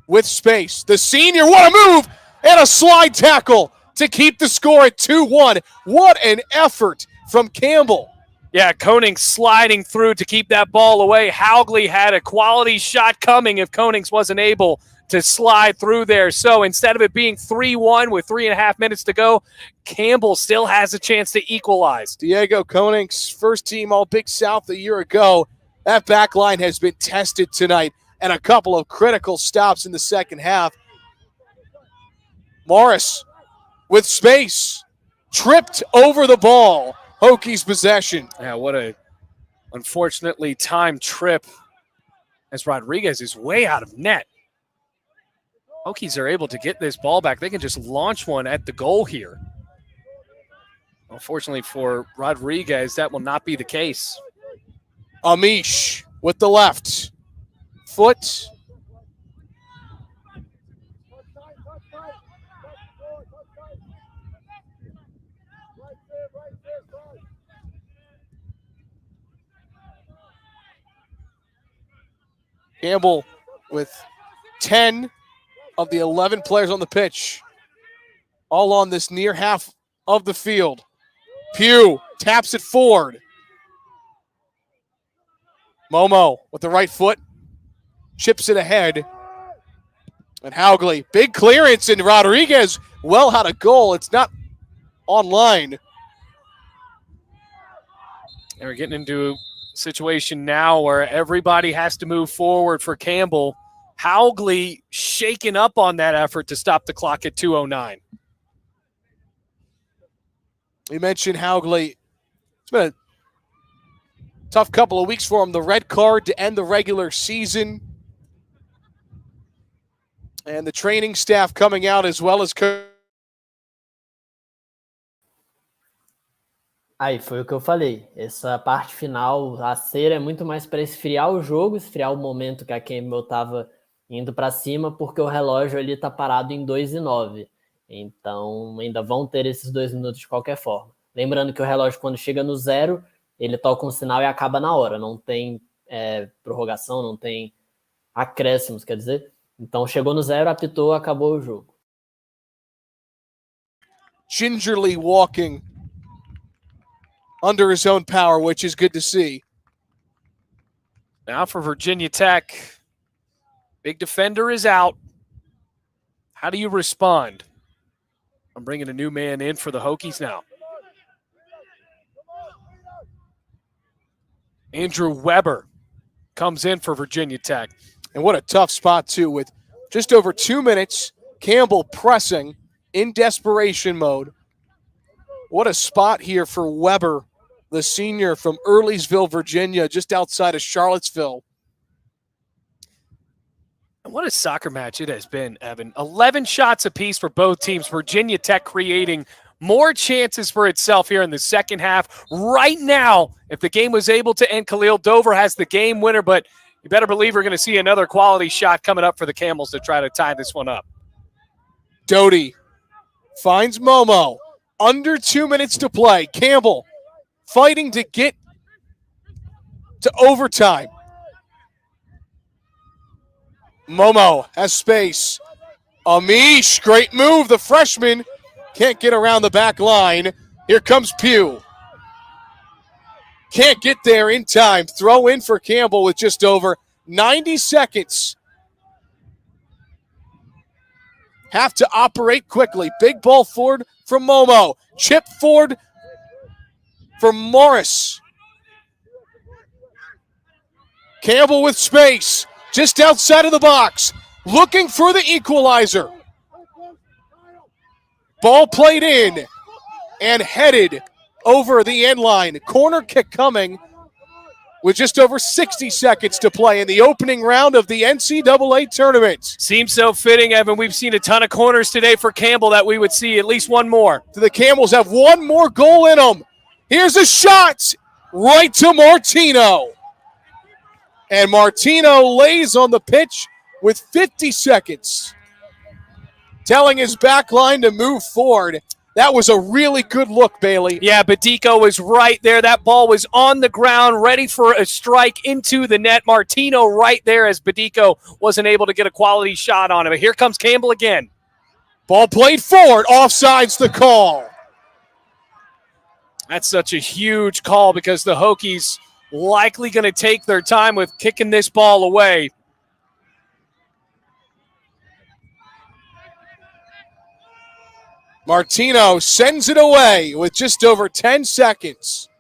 with space. The senior, what a move! And a slide tackle to keep the score at 2-1. What an effort from Campbell. Yeah, Konings sliding through to keep that ball away. Haugley had a quality shot coming if Konings wasn't able to slide through there. So instead of it being 3-1 with 3.5 minutes to go, Campbell still has a chance to equalize. Diego Konings, first team All-Big South a year ago. That back line has been tested tonight, and a couple of critical stops in the second half. Morris with space, tripped over the ball. Hokies possession. Yeah, what a unfortunately timed trip, as Rodriguez is way out of net. Hokies are able to get this ball back. They can just launch one at the goal here. Unfortunately for Rodriguez, that will not be the case. Amish with the left foot. Campbell with 10 of the 11 players on the pitch, all on this near half of the field. Pugh taps it forward. Momo with the right foot, chips it ahead. And Haugley, big clearance, and Rodriguez well had a goal. It's not online. And we're getting into a situation now where everybody has to move forward for Campbell. Haugley shaking up on that effort to stop the clock at 2:09. You mentioned Haugley. It's been a tough couple of weeks for him. The red card to end the regular season. And the training staff coming out as well as... Aí, foi o que eu falei. Essa parte final, a cera é muito mais para esfriar o jogo, esfriar o momento que a Campbell estava indo para cima, porque o relógio ali está parado em 2:09. Então, ainda vão ter esses 2 minutos de qualquer forma. Lembrando que o relógio, quando chega no 0, ele toca um sinal e acaba na hora. Não tem prorrogação, não tem acréscimos, quer dizer. Então, chegou no 0, apitou, acabou o jogo. Gingerly walking under his own power, which is good to see. Now for Virginia Tech. Big defender is out. How do you respond? I'm bringing a new man in for the Hokies now. Andrew Weber comes in for Virginia Tech. And what a tough spot, too, with just over 2 minutes, Campbell pressing in desperation mode. What a spot here for Weber, the senior from Earlysville, Virginia, just outside of Charlottesville. What a soccer match it has been, Evan. 11 shots apiece for both teams. Virginia Tech creating more chances for itself here in the second half. Right now, if the game was able to end, Khalil Dover has the game winner, but you better believe we're going to see another quality shot coming up for the Camels to try to tie this one up. Doty finds Momo. Under 2 minutes to play. Campbell fighting to get to overtime. Momo has space. Amish, great move. The freshman can't get around the back line. Here comes Pugh. Can't get there in time. Throw in for Campbell with just over 90 seconds. Have to operate quickly. Big ball forward from Momo. Chip forward for Morris. Campbell with space. Just outside of the box. Looking for the equalizer. Ball played in and headed over the end line. Corner kick coming with just over 60 seconds to play in the opening round of the NCAA tournament. Seems so fitting, Evan. We've seen a ton of corners today for Campbell that we would see at least one more. The Camels have one more goal in them. Here's a shot right to Martino. And Martino lays on the pitch with 50 seconds, telling his back line to move forward. That was a really good look, Bailey. Yeah, Bedico was right there. That ball was on the ground, ready for a strike into the net. Martino right there as Bedico wasn't able to get a quality shot on him. But here comes Campbell again. Ball played forward. Offside's the call. That's such a huge call because the Hokies likely going to take their time with kicking this ball away. Martino sends it away with just over 10 seconds.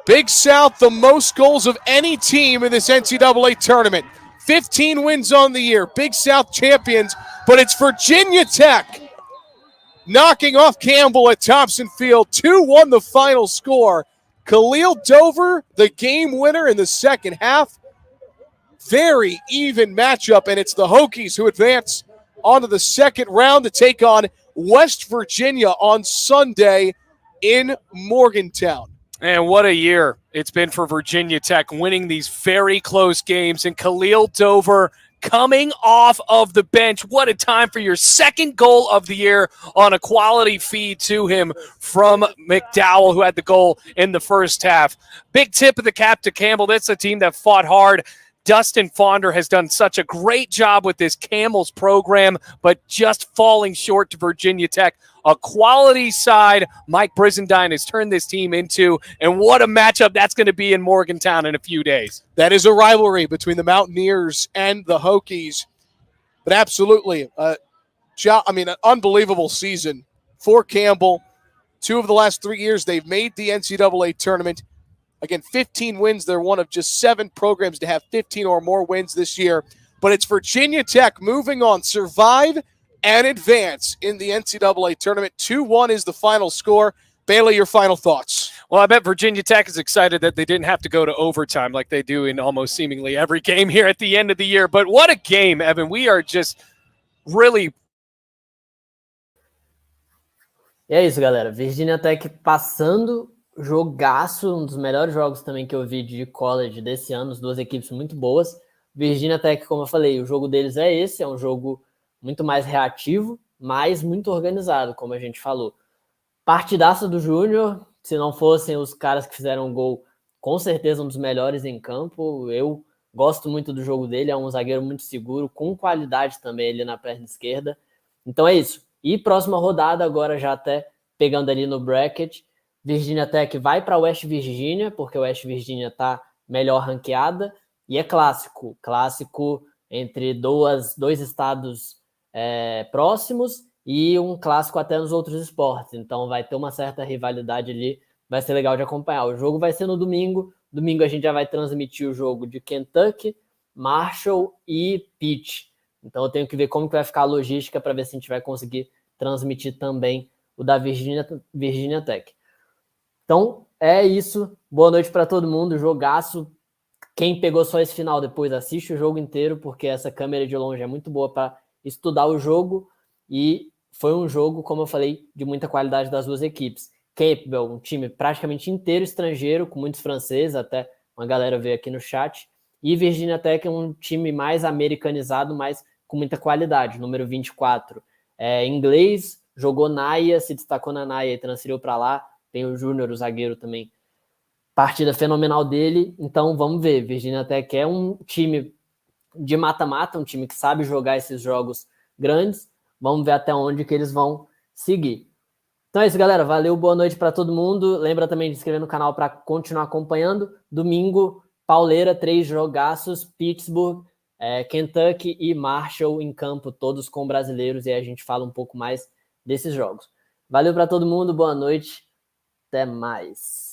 Big South, the most goals of any team in this NCAA tournament. 15 wins on the year. Big South champions, but it's Virginia Tech knocking off Campbell at Thompson Field. 2-1 the final score. Khalil Dover, the game winner in the second half. Very even matchup, and it's the Hokies who advance onto the second round to take on West Virginia on Sunday in Morgantown. And what a year it's been for Virginia Tech, winning these very close games. And Khalil Dover coming off of the bench. What a time for your second goal of the year on a quality feed to him from Mcdowell, who had the goal in the first half. Big tip of the cap to Campbell. That's a team that fought hard. Dustin Fonder has done such a great job with this Camels program, but just falling short to Virginia Tech. A quality side Mike Brizendine has turned this team into, and what a matchup that's going to be in Morgantown in a few days. That is a rivalry between the Mountaineers and the Hokies, but absolutely an unbelievable season for Campbell. 2 of the last 3 years, they've made the NCAA tournament. Again, 15 wins. They're one of just 7 programs to have 15 or more wins this year. But it's Virginia Tech moving on, survive and advance in the NCAA tournament. 2-1 is the final score. Bailey, your final thoughts. Well, I bet Virginia Tech is excited that they didn't have to go to overtime like they do in almost seemingly every game here at the end of the year. But what a game, Evan. We are just really... E é isso, galera. Virginia Tech passando, jogaço, um dos melhores jogos também que eu vi de college desse ano, as 2 equipes muito boas. Virginia Tech, como eu falei, o jogo deles é esse, é um jogo muito mais reativo, mas muito organizado, como a gente falou. Partidaça do Júnior, se não fossem os caras que fizeram o gol, com certeza um dos melhores em campo. Eu gosto muito do jogo dele, é um zagueiro muito seguro, com qualidade também ali na perna esquerda. Então é isso. E próxima rodada, agora já até pegando ali no bracket, Virginia Tech vai para West Virginia, porque West Virginia está melhor ranqueada, e é clássico entre dois estados próximos, e um clássico até nos outros esportes. Então vai ter uma certa rivalidade ali, vai ser legal de acompanhar. O jogo vai ser no domingo. Domingo a gente já vai transmitir o jogo de Kentucky, Marshall e Pitt. Então eu tenho que ver como que vai ficar a logística para ver se a gente vai conseguir transmitir também o da Virginia Tech. Então é isso. Boa noite para todo mundo. Jogaço. Quem pegou só esse final depois assiste o jogo inteiro, porque essa câmera de longe é muito boa para estudar o jogo. E foi um jogo, como eu falei, de muita qualidade das 2 equipes. Campbell, um time praticamente inteiro estrangeiro, com muitos franceses, até uma galera veio aqui no chat. E Virginia Tech é um time mais americanizado, mas com muita qualidade, número 24. Inglês, jogou Naia, se destacou na Naia e transferiu para lá. Tem o Júnior, o zagueiro também. Partida fenomenal dele. Então vamos ver. Virginia Tech é um time de mata-mata, um time que sabe jogar esses jogos grandes. Vamos ver até onde que eles vão seguir. Então é isso, galera. Valeu, boa noite para todo mundo. Lembra também de se inscrever no canal para continuar acompanhando. Domingo, pauleira, 3 jogaços, Pittsburgh, Kentucky e Marshall em campo, todos com brasileiros, e aí a gente fala um pouco mais desses jogos. Valeu para todo mundo, boa noite, até mais.